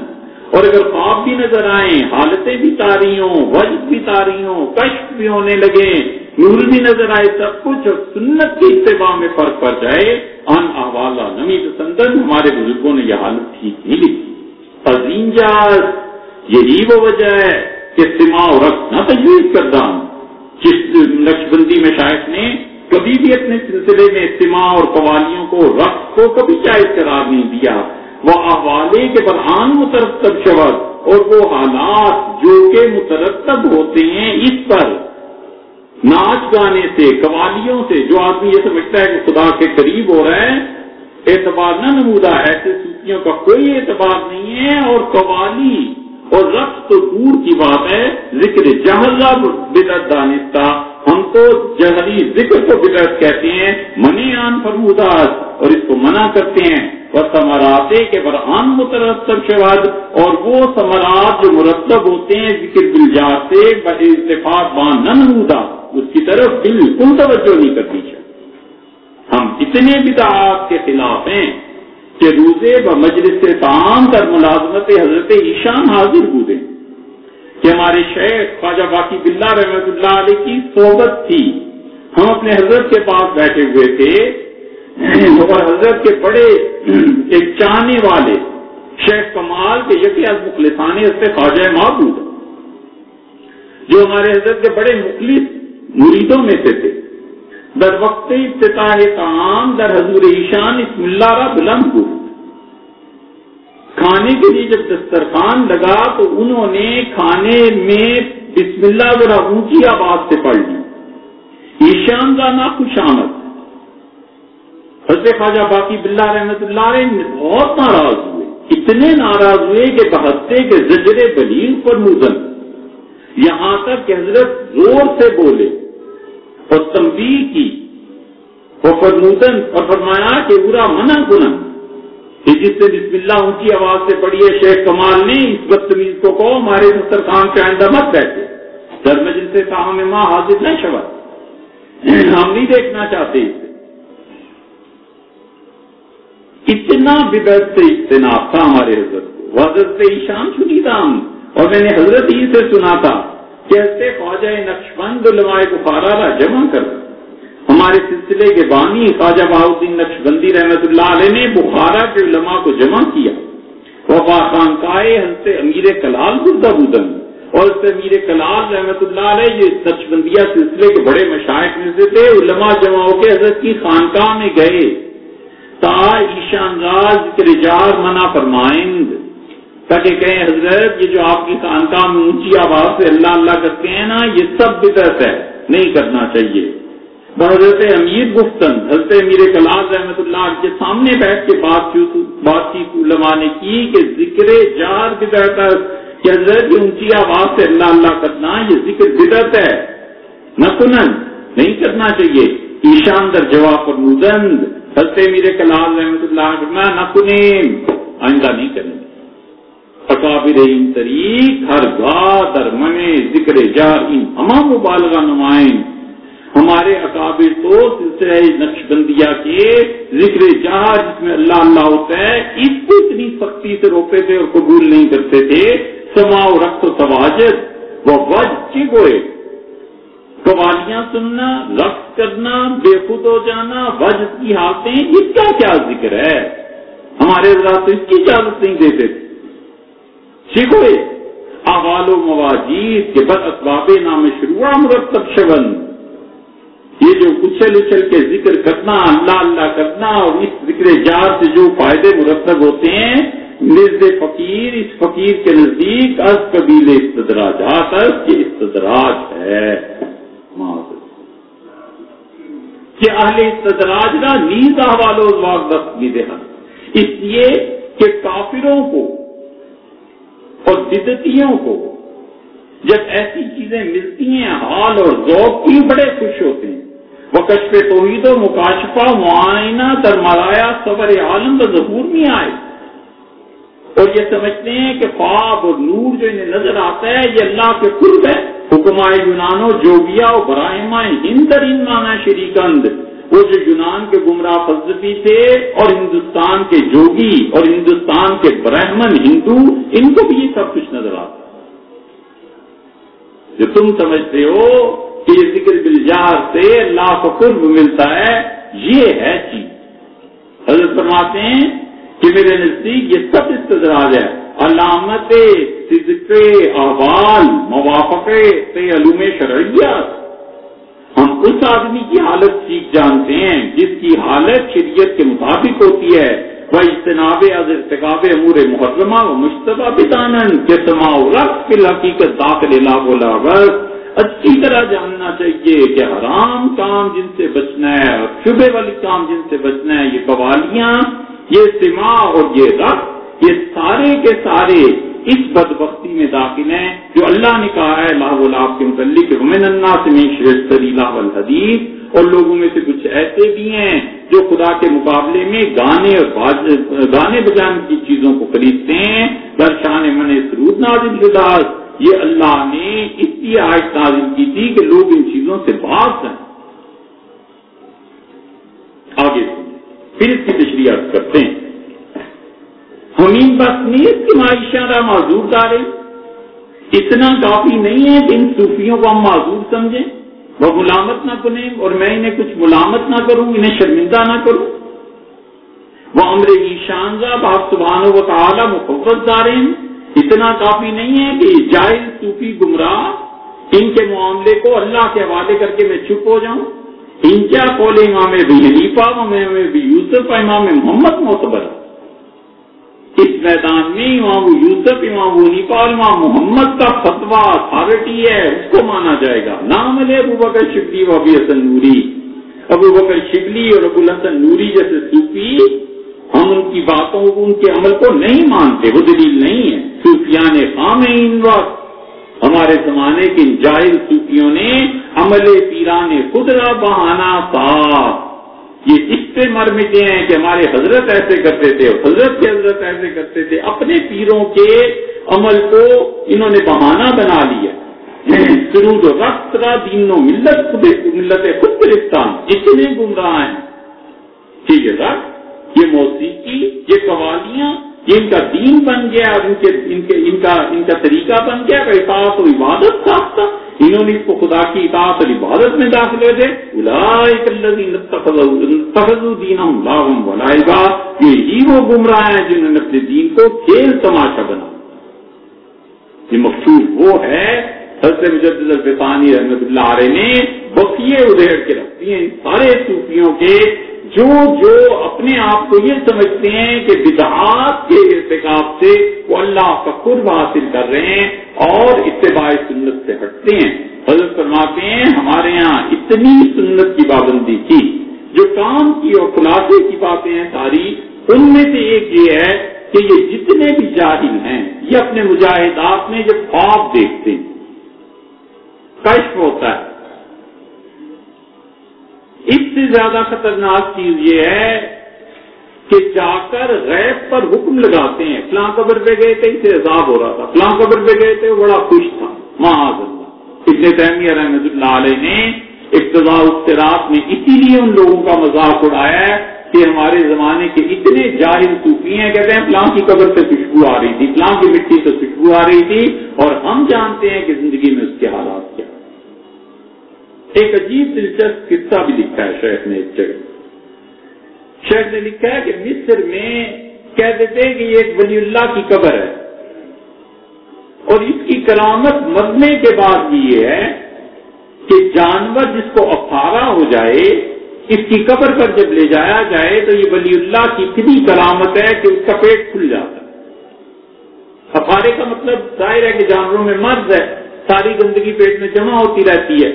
اور اگر خواب بھی نظر آئیں، حالتیں بھی طاری ہوں، وجد بھی طاری ہوں، کشف بھی ہونے لگے، نور بھی نظر آئے، سب کچھ، اور سنت کی اتباع میں فرق پڑ جائے، ان احوالا نمی پسندن، ہمارے بزرگوں نے یہ حالت ٹھیک نہیں لکھی۔ عظیم جاز، یہی وہ وجہ ہے کہ استماع و رقص نہ تجویز کردہ۔ جس نقشبندی میں شاعر نے کبھی بھی اپنے سلسلے میں استماع اور قوالیوں کو، رقص کو کبھی جائز قرار نہیں دیا۔ وہ احوالے کے برآن مترتب شود، اور وہ حالات جو کہ مترتب ہوتے ہیں اس پر، ناچ گانے سے، قوالیوں سے، جو آدمی یہ سمجھتا ہے کہ خدا کے قریب ہو رہا ہے، اعتبار نہ نمودہ، ایسے صوفیوں کا کوئی اعتبار نہیں ہے۔ اور قوالی اور رقص تو دور کی بات ہے، ذکر جہرہ بدعت دانستہ، ہم تو جہری ذکر کو بدعت کہتے ہیں، منعان فرمودات، اور اس کو منع کرتے ہیں۔ وثمراتے کے برآن مترتب شود، اور وہ ثمرات جو مرتب ہوتے ہیں ذکر بالجار سے اتفاق بان نہ نمودہ، اس کی طرف بالکل توجہ نہیں کرنی چاہیے۔ ہم اتنے بدعات کے خلاف ہیں کہ روزے و مجلس تعام در ملازمت حضرت ایشان حاضر ہوئے کہ ہمارے شیخ خواجہ باقی باللہ رحمۃ اللہ علیہ کی صحبت تھی، ہم اپنے حضرت کے پاس بیٹھے ہوئے تھے، اور حضرت کے بڑے ایک چاہنے والے شیخ کمال کے یکی از مخلصان حضرت خواجہ معبود، جو ہمارے حضرت کے بڑے مخلص مریدوں میں سے تھے، در وقت افتتاح طعام در حضور ایشان اسم اللہ را بلند کو، کھانے کے لیے جب دسترخوان لگا تو انہوں نے کھانے میں بسم اللہ ذرا اونچی آواز سے پڑھ لی، ایشان کا نا خوش آمد۔ حضرت خواجہ باقی باللہ رحمۃ اللہ علیہ بہت ناراض ہوئے، اتنے ناراض ہوئے کہ بہتے کے زجر بلیغ پر موزن، یہاں تک کہ حضرت زور سے بولے اور تنبیہ کی اور فرمودن اور فرمایا کہ برا منع کنن کہ جس سے بسم اللہ اونچی آواز سے پڑھی ہے، شیخ کمال نے اس بدتمیز کو کہو ہمارے دسترخوان کے آئندہ مت بیٹھے، در مجلس سے کہا میں ماں حاضر نہ شود، ہم نہیں دیکھنا چاہتے اسے۔ اتنا بدعت سے اجتناب تھا ہمارے حضرت کو، حضرت ایشان شنیدہ، اور میں نے حضرت ہی سے سنا تھا کہ ایسے خواجہ نقشبند علماء بخارا را جمع کر، ہمارے سلسلے کے بانی خواجہ بہاؤالدین نقشبندی رحمۃ اللہ علیہ نے بخارا کے علماء کو جمع کیا، وفا خانقاہ حضرت امیر کلال بردہ بودن، اور اس امیر کلال رحمۃ اللہ علیہ جو نقشبندیہ سلسلے کے بڑے مشائخ میں سے تھے، علماء جمع ہو کے حضرت کی خانقاہ میں گئے، تا ایشان راز ذکر جار منع فرمائند، تاکہ کہیں حضرت یہ جو آپ کی خانقاہ میں اونچی آواز سے اللہ اللہ کرتے ہیں نا، یہ سب بدعت ہے، نہیں کرنا چاہیے۔ حضرت امیر گفتن، حضرت امیر کلال رحمۃ اللہ کے سامنے بیٹھ کے بات چیت علماء نے کی کہ ذکر جار بدعت ہے، کہ حضرت یہ اونچی آواز سے اللہ اللہ کرنا یہ ذکر بدعت ہے، نہ کنن، نہیں کرنا چاہیے۔ ایشان در جواب پر مودند، حضرت امیر کلال رحمۃ اللہ کرنا نہ کنیں، آئندہ نہیں کریں۔ اکابر ان طریق ہر گاہ در منے ذکر جار ان ہما مبالغہ نمائیں، ہمارے اکابر تو سلسلہ نقشبندیہ کے ذکر جار جس میں اللہ اللہ ہوتا ہے اس کو اتنی سختی سے روکتے تھے اور قبول نہیں کرتے تھے۔ سماع و رقص و تواجد و وجد گوئے، قوالیاں سننا، رقص کرنا، بے خود ہو جانا، وجد کی حالتیں، اس کا کیا ذکر ہے؟ ہمارے حضرات تو اس کی اجازت نہیں دیتے تھے۔ سیکھوئے احوال و مواجید کے بد اسباب نامشروع مرتب شون. یہ جو اچھل اچھل کے ذکر کرنا، اللہ اللہ کرنا، اور اس ذکر جار سے جو فائدے مرتب ہوتے ہیں، نزد فقیر اس فقیر کے نزدیک از قبیل استدراجات یہ استدراج ہے. کہ اہل استدراج کا نیز احوال و ذواق دست کی دہا، اس لیے کہ کافروں کو اور بدعتیوں کو جب ایسی چیزیں ملتی ہیں حال اور ذوق کی بڑے خوش ہوتے ہیں. وہ کشف توحید و مکاشفہ معائنہ در مرایا صبر عالم و ظہور میں آئے، اور یہ سمجھتے ہیں کہ خواب اور نور جو انہیں نظر آتا ہے یہ اللہ کے قرب ہے. حکمائے یونانو جوگیا و براہمائے ہندر ان مانا شریکند، وہ جو یونان کے گمراہ فلسفی تھے اور ہندوستان کے جوگی اور ہندوستان کے برہمن ہندو، ان کو بھی یہ سب کچھ نظر آتا ہے. جو تم سمجھتے ہو کہ یہ ذکر بالجار سے اللہ کا قرب ملتا ہے، یہ ہے چیز. حضرت فرماتے ہیں کہ میرے نزدیک یہ سب استدراج ہے. علامت صدق احوال موافقت علوم شرعیہ. ہم اس آدمی کی حالت سیکھ جانتے ہیں جس کی حالت شریعت کے مطابق ہوتی ہے. وہ اجتناب از ارتکاب امور محرمہ و مشتبہ بدانن کے سماع و رقص فی الحقیقت داخل لا بولا بس. اچھی طرح جاننا چاہیے کہ حرام کام جن سے بچنا ہے اور شبہ والی کام جن سے بچنا ہے، یہ قوالیاں، یہ سماع اور یہ رقص، یہ سارے کے سارے اس بدبختی میں داخل ہیں جو اللہ نے کہا ہے لا ولاب کے متعلق ومن الناس من یشتری لہو الحدیث. اور لوگوں میں سے کچھ ایسے بھی ہیں جو خدا کے مقابلے میں گانے بجانے کی چیزوں کو خریدتے ہیں. در شان من سرود نازل شدہ، یہ اللہ نے اس لیے آیت نازل کی تھی کہ لوگ ان چیزوں سے باز ہیں. آگے پھر اس کی تشریح کرتے ہیں. ہمین بس نیت کی معاشرہ معذور دارے، اتنا کافی نہیں ہے کہ ان صوفیوں کو ہم معذور سمجھیں، وہ ملامت نہ کریں اور میں انہیں کچھ ملامت نہ کروں، انہیں شرمندہ نہ کروں. وہ امر ایشانزہ باپ سبحانہ و تعالی مفوض دارے، اتنا کافی نہیں ہے کہ جاہل صوفی گمراہ ان کے معاملے کو اللہ کے حوالے کر کے میں چپ ہو جاؤں. ان کیا قول امام ابی حنیفہ امام ابی یوسف امام محمد معتبر. اس میدان میں امام یوسف امام حنیفہ اور امام محمد کا فتویٰ اتھارٹی ہے، اس کو مانا جائے گا. نام لے ابو بکر شبلی و ابی حسن نوری. ابو بکر شبلی اور ابو الحسن نوری جیسے صوفی، ہم ان کی باتوں کو ان کے عمل کو نہیں مانتے، وہ دلیل نہیں ہے. صوفیان خام ان وقت ہمارے زمانے کے جاہل صوفیوں نے عمل پیران خدرا بہانا صاحب یہ اس پہ مر مٹے ہیں کہ ہمارے حضرت ایسے کرتے تھے اور حضرت کے حضرت ایسے کرتے تھے. اپنے پیروں کے عمل کو انہوں نے بہانہ بنا لیا. سرود و رقص را دین و ملت خود گرفتان، اتنے گمراہ ہیں. ٹھیک ہے سر، یہ موسیقی، یہ قوالیاں، یہ ان کا دین بن گیا اور ان کا طریقہ بن گیا کہ اطاعت و عبادت ساختہ. انہوں نے اس کو خدا کی اطاعت اور عبادت میں داخل ہوئے تھے. اولئک الذین اتخذوا دینہم لہوا و لعبا، یہی وہ گمراہ ہیں جنہوں نے اپنے دین کو کھیل تماشا بنا. یہ مقصود وہ ہے حضرت مجدد الفسانی رحمۃ اللہ علیہ نے بقیے ادھیڑ کے رکھتی ہیں ان سارے صوفیوں کے جو اپنے آپ کو یہ سمجھتے ہیں کہ بدعات کے ارتکاب سے وہ اللہ کا قرب حاصل کر رہے ہیں اور اتباع سنت سے ہٹتے ہیں. حضرت فرماتے ہیں ہمارے ہاں اتنی سنت کی پابندی کی، جو کام کی اور خلاصے کی باتیں ہیں ساری، ان میں سے ایک یہ ہے کہ یہ جتنے بھی جاہل ہیں یہ اپنے مجاہدات میں جب خواب دیکھتے ہیں، کشف ہوتا ہے. اس سے زیادہ خطرناک چیز یہ ہے کہ جا کر غیب پر حکم لگاتے ہیں. فلاں قبر پہ گئے تھے اسے عذاب ہو رہا تھا، فلاں قبر پہ گئے تھے وہ بڑا خوش تھا. معاذ اللہ. ابن تیمیہ رحمۃ اللہ علیہ نے اقتضاء الصراط میں اسی لیے ان لوگوں کا مذاق اڑایا ہے کہ ہمارے زمانے کے اتنے جاہل صوفی ہیں، کہتے ہیں فلاں کی قبر سے خوشبو آ رہی تھی، فلاں کی مٹی سے خوشبو آ رہی تھی، اور ہم جانتے ہیں کہ زندگی میں اس کے حالات کیا. ایک عجیب دلچسپ قصہ بھی لکھا ہے شیخ نے ایک جگہ. شیخ نے لکھا ہے کہ مصر میں کہتے تھے کہ یہ ایک ولی اللہ کی قبر ہے اور اس کی کرامت مرنے کے بعد یہ ہے کہ جانور جس کو افارا ہو جائے اس کی قبر پر جب لے جایا جائے تو یہ ولی اللہ کی اتنی کرامت ہے کہ اس کا پیٹ کھل جاتا ہے۔ افارے کا مطلب ظاہر ہے کہ جانوروں میں مرض ہے، ساری گندگی پیٹ میں جمع ہوتی رہتی ہے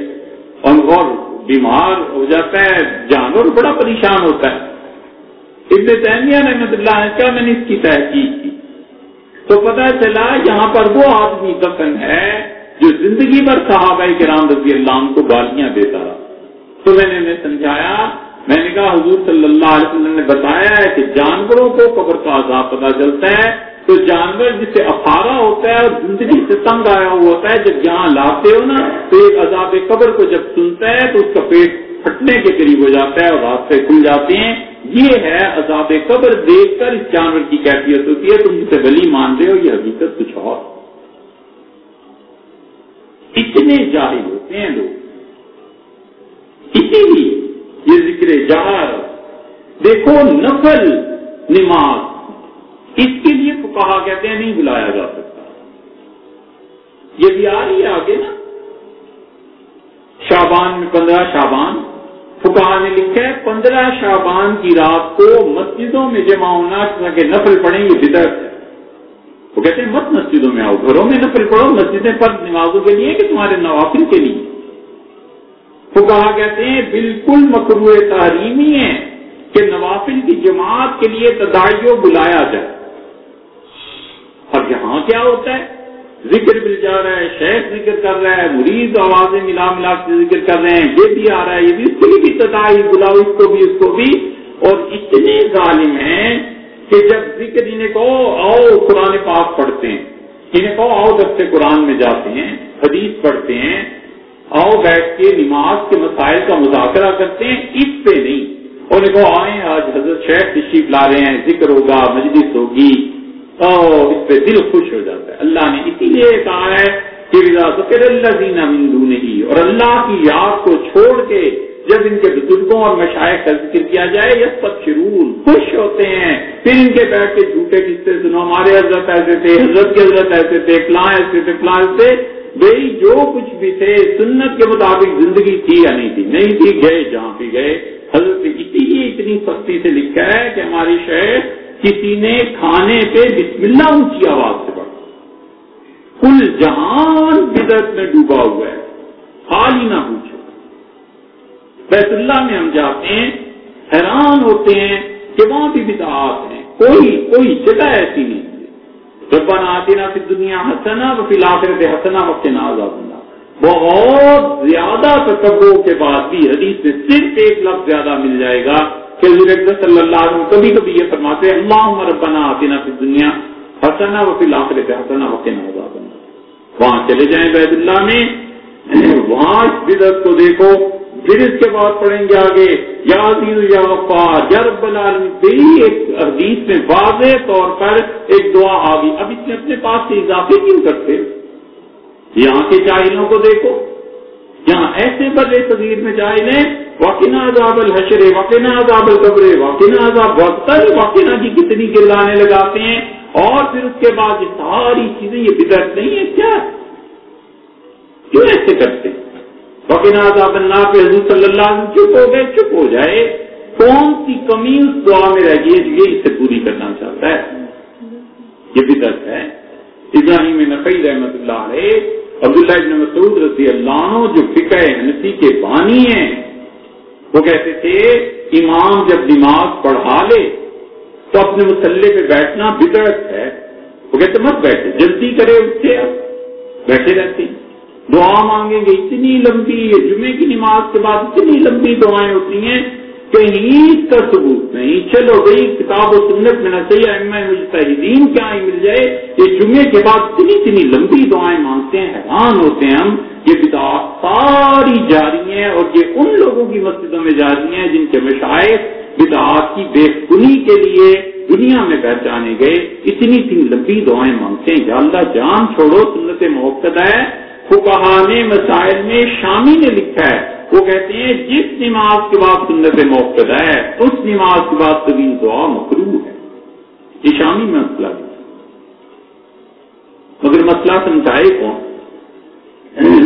اور بیمار ہو جاتا ہے، جانور بڑا پریشان ہوتا ہے۔ ابن تیمیہ رحمۃ اللہ علیہ کا میں نے اس کی تحقیق کی تو پتہ چلا یہاں پر وہ آدمی دفن ہے جو زندگی بھر صحابہ کرام رضی اللہ عنہ کو گالیاں دیتا رہا۔ تو میں نے انہیں سمجھایا، میں نے کہا حضور صلی اللہ علیہ وسلم نے بتایا ہے کہ جانوروں کو قبر کا عذاب پتہ چلتا ہے، تو جانور جسے افارا ہوتا ہے اور زندگی سے تنگ آیا ہوا ہوتا ہے، جب یہاں لاتے ہو نا تو ایک عذاب قبر کو جب سنتا ہے تو اس کا پیٹ پھٹنے کے قریب ہو جاتا ہے اور راستے کھل جاتے ہیں۔ یہ ہے عذاب قبر دیکھ کر اس جانور کی کیفیت ہوتی ہے۔ تم اسے ولی مان رہے ہو، یہ حقیقت کچھ اور۔ اتنے جاہل ہوتے ہیں لوگ، اسی لیے یہ ذکر جہر دیکھو، نفل نماز اس کے لیے فقہا کہتے ہیں نہیں بلایا جا سکتا۔ یہ بھی آ رہی ہے آگے نا، شعبان میں 15 شعبان، فقہا نے لکھا ہے 15 شعبان کی رات کو مسجدوں میں جمع ہونا تاکہ نفل پڑھیں، یہ بدعت ہے۔ وہ کہتے ہیں مت مسجدوں میں آؤ، گھروں میں نفل پڑھو، مسجدیں فرض نمازوں کے لیے کہ تمہارے نوافل کے لیے۔ فقہا کہتے ہیں بالکل مکروہ تحریمی ہے کہ نوافل کی جماعت کے لیے تداعی بلایا جائے۔ اب یہاں کیا ہوتا ہے، ذکر مل جا رہا ہے، شیخ ذکر کر رہا ہے، مرید آوازیں ملا ملا کے ذکر کر رہے ہیں، یہ بھی آ رہا ہے، یہ بھی، اس کے لیے بھی تداعی بلاؤ، اس کو بھی اس کو بھی۔ اور اتنے ظالم ہیں کہ جب ذکر انہیں کہو آؤ قرآن پاک پڑھتے ہیں، انہیں کہو آؤ درس قرآن میں جاتے ہیں، حدیث پڑھتے ہیں، آؤ بیٹھ کے نماز کے مسائل کا مذاکرہ کرتے ہیں، اس پہ نہیں۔ اور انہیں کہو آئیں آج حضرت شیخ تشریف لا رہے ہیں، ذکر ہوگا، مجلس ہوگی، اس پہ دل خوش ہو جاتا ہے۔ اللہ نے اسی لیے کہا ہے کہ ذکر الذین من دونہ، اور اللہ کی یاد کو چھوڑ کے جب ان کے بزرگوں اور مشائخ کا ذکر کیا جائے یستبشرون، خوش ہوتے ہیں۔ پھر ان کے بیٹھ کے جھوٹے قصے سنو، ہمارے حضرت ایسے تھے، حضرت کے حضرت ایسے تھے، فلاں ایسے تھے، فلاں ایسے، بھئی جو کچھ بھی تھے سنت کے مطابق زندگی تھی یا نہیں تھی؟ نہیں تھی، گئے جہاں بھی گئے۔ حضرت اسی لیے اتنی سختی سے لکھا ہے کہ ہماری شیخ کسی نے کھانے پہ بسم اللہ اونچی آواز سے پڑھا، کل جہان بدعت میں ڈوبا ہوا ہے، حال ہی نہ پوچھو۔ بیت اللہ میں ہم جاتے ہیں، حیران ہوتے ہیں کہ وہاں بھی بدعات ہیں، کوئی جگہ ایسی نہیں ہے۔ ربنا آتنا فی الدنیا حسنہ وفی الآخرۃ حسنہ وقنا عذاب النار۔ بہت زیادہ تکبر کے بعد بھی حدیث میں صرف ایک لفظ زیادہ مل جائے گا کہ حضور اکرم صلی اللہ علیہ وسلم کبھی کبھی یہ فرماتے ہیں اللہم ربنا آتنا فی الدنیا حسنہ وفی الآخرۃ حسنہ وقنا عذاب النار۔ وہاں چلے جائیں بیت اللہ میں، وہاں اس بدعت کو دیکھو، پھر اس کے بعد پڑھیں گے آگے یا عزیز یا غفار یا رب العالمین۔ ایک حدیث میں واضح طور پر ایک دعا آ گئی، اب اس نے اپنے پاس سے اضافے کیوں کرتے؟ یہاں کے جاہلوں کو دیکھو، یہاں ایسے بڑے صغیر میں جاہل ہیں، وقنا عذاب الحشر، وقنا عذاب القبر، وقنا عذاب وقت، وقنا کی کتنی گردانے لگاتے ہیں، اور پھر اس کے بعد یہ ساری چیزیں، یہ بدعت نہیں ہے کیا؟ کیوں ایسے کرتے؟ وقنا عذاب النار پہ حضور صلی اللہ علیہ وسلم چپ ہو گئے، چپ ہو جائے، کون سی کمی اس دعا میں رہ گئی جو یہ اس سے پوری کرنا چاہتا ہے؟ یہ بدعت ہے۔ ابراہیم نخعی رحمۃ اللہ علیہ، عبداللہ ابن مسعود رضی اللہ عنہ جو فقہ حنفی کے بانی ہیں، وہ کہتے تھے امام جب نماز پڑھا لے تو اپنے مصلی پہ بیٹھنا بدعت ہے۔ وہ کہتے مت بیٹھے، جلدی کرے اس سے، بیٹھے رہتے ہیں، دعا مانگیں گے اتنی لمبی، جمعے کی نماز کے بعد اتنی لمبی دعائیں ہوتی ہیں، کہیں اس کا ثبوت نہیں۔ چلو بھئی کتاب و سنت میں نہ صحیح ائمہ مجتہدین کیا ہی مل جائے، یہ جمعے کے بعد اتنی لمبی دعائیں مانگتے ہیں، حیران ہوتے ہیں ہم۔ یہ بدعات ساری جاری ہیں، اور یہ ان لوگوں کی مسجدوں میں جاری ہیں جن کے مشائخ بدعات کی بے خونی کے لیے دنیا میں پہچانے گئے، اتنی لمبی دعائیں مانگتے ہیں۔ یا اللہ جان چھوڑو، سنت موقدہ ہے۔ فقہا نے مسائل میں شامی نے لکھا ہے، وہ کہتے ہیں جس نماز کے بعد سنت موقدہ ہے اس نماز کے بعد طویل دعا مکروہ ہے۔ یہ شامی میں مسئلہ ہے، مگر مسئلہ مسئلہ سمجھائے کون,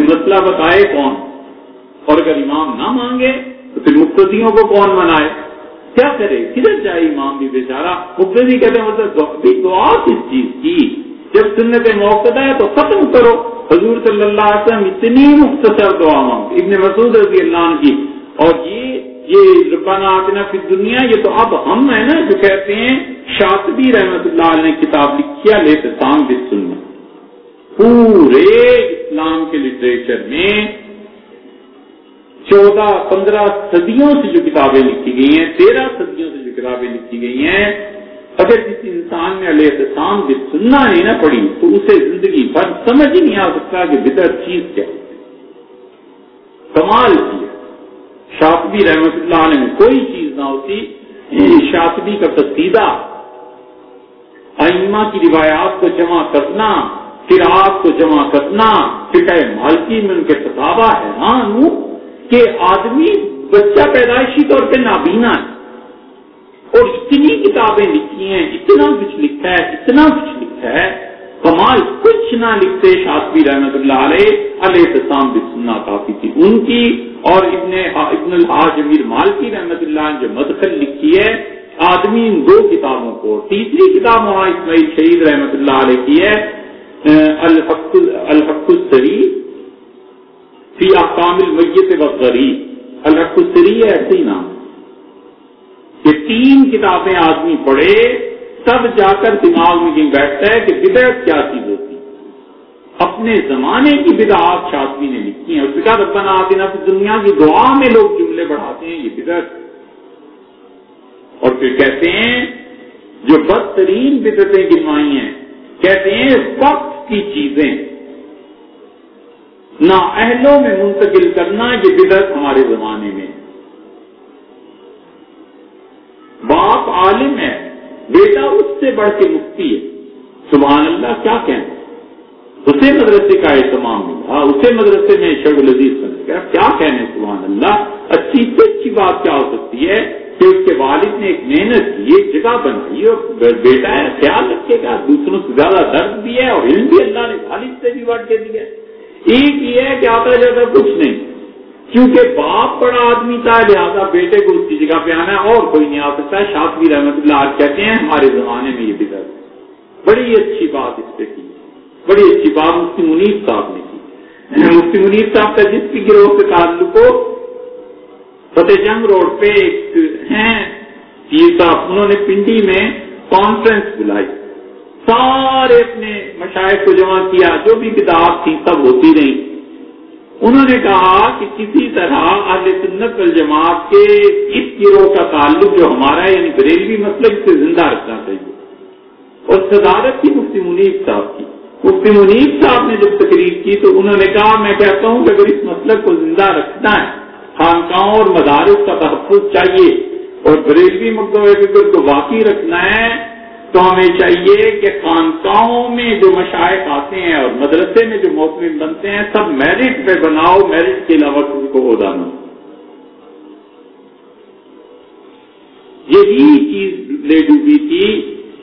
مسئلہ بتائے کون؟ اور اگر امام نہ مانگے تو پھر مقتدیوں کو کون منائے؟ کیا کرے, کدھر جائے امام بھی بیچارہ. مقتدی کہتے ہیں مطلب دعا کس چیز کی؟ جب سنت موقع ہے تو ختم کرو. حضور صلی اللہ علیہ وسلم اتنی مختصر دعا مانگ ابن مسعود رضی اللہ عنہ کی, اور یہ ربنا آتنا فی الدنیا, یہ تو اب ہم ہیں نا جو کہتے ہیں. شاطبی رحمۃ اللہ علیہ نے کتاب لکھی ہے الاعتصام بالسنہ. پورے اسلام کے لٹریچر میں 14-15 صدیوں سے جو کتابیں لکھی گئی ہیں, 13 صدیوں سے جو کتابیں لکھی گئی ہیں, اگر کسی انسان نے الاعتصام بالسنہ نہیں نہ پڑھی تو اسے زندگی بھر سمجھ ہی نہیں آ سکتا کہ بدعت چیز کیا ہوتی ہے. کمال کیا شاطبی رحمۃ اللہ علیہ میں کوئی چیز نہ ہوتی. شاطبی کا قصیدہ, ائمہ کی روایات کو جمع کرنا, قرات کو جمع کرنا, فقہ مالکی میں ان کے فتاوی حیران ہوں کہ آدمی بچہ پیدائشی طور پہ نابینا ہے اور اتنی کتابیں لکھی ہیں, اتنا کچھ لکھا ہے, اتنا کچھ لکھا ہے. کمال کچھ نہ لکھتے شاطبی رحمۃ اللہ علیہ. الاعتصام بالسنہ کافی تھی ان کی. اور ابن الحاج امیر مالکی رحمۃ اللہ نے جو مدخل لکھی ہے, آدمی ان 2 کتابوں کو, تیسری کتاب مولانا اسماعیل شہید رحمۃ اللہ علیہ کی ہے الحق السری فی احکام المیت والغریب. الحق السری ہے ایسے ہی نام. یہ 3 کتابیں آدمی پڑھے تب جا کر دماغ میں یہ بیٹھتا ہے کہ بدعت کیا چیز ہوتی. اپنے زمانے کی بدعات شاطبی نے لکھی ہیں. اس کے بعد ربنا آتنا فی الدنیا کی دعا میں لوگ جملے بڑھاتے ہیں, یہ بدعت. اور پھر کہتے ہیں جو بدترین بدعتیں گنوائی ہیں, کہتے ہیں وقت کی چیزیں نااہلوں میں منتقل کرنا, یہ بدعت ہمارے زمانے میں. باپ عالم ہے, بیٹا اس سے بڑھ کے مفتی ہے. سبحان اللہ, کیا کہنا. اسے مدرسے کا اہتمام ملا, اسے مدرسے میں شیخ العزیز سمجھ گیا, کیا کہنے. سبحان اللہ, اچھی سے اچھی بات کیا ہو سکتی ہے کہ اس کے والد نے ایک محنت کی, ایک جگہ بنائی, اور بیٹا ہے خیال رکھے گا, دوسروں سے زیادہ درد بھی ہے اور علم بھی اللہ نے والد سے بھی بڑھ کے دیا. ایک یہ ہے کہ آتا جاتا کچھ نہیں, کیونکہ باپ بڑا آدمی تھا لہٰذا بیٹے کو اس کی جگہ پہ آنا ہے اور کوئی نہیں آ سکتا. شاطبی رحمۃ اللہ کہتے ہیں ہمارے زمانے میں یہ بدعت. بڑی اچھی بات اس پہ کی, بڑی اچھی بات مفتی منیر صاحب نے کی. مفتی منیر صاحب کا جس کی گروہ سے تعلق ہو, فتح جنگ روڈ پہ ایک ہیں پیر صاحب, انہوں نے پنڈی میں کانفرنس بلائی, سارے اپنے مشائخ کو جمع کیا, جو بھی بدعات تھی سب ہوتی رہی. انہوں نے کہا کہ کسی طرح اہل سنت والجماعت کے اس گروہ کا تعلق جو ہمارا ہے یعنی بریلوی مسلک سے زندہ رکھنا چاہیے. اور صدارت کی مفتی منیر صاحب کی. مفتی منیر صاحب نے جب تقریر کی تو انہوں نے کہا میں کہتا ہوں کہ اگر اس مسلک کو زندہ رکھنا ہے, خانقاہوں اور مدارس کا تحفظ چاہیے اور بریلوی مکتبہ فکر کو باقی رکھنا ہے, تو ہمیں چاہیے کہ خانقاہوں میں جو مشائخ آتے ہیں اور مدرسے میں جو محتمم بنتے ہیں سب میرٹ پہ بناؤ, میرٹ کے علاوہ کسی کو عہدہ نہ. یہی چیز لے ڈوبی تھی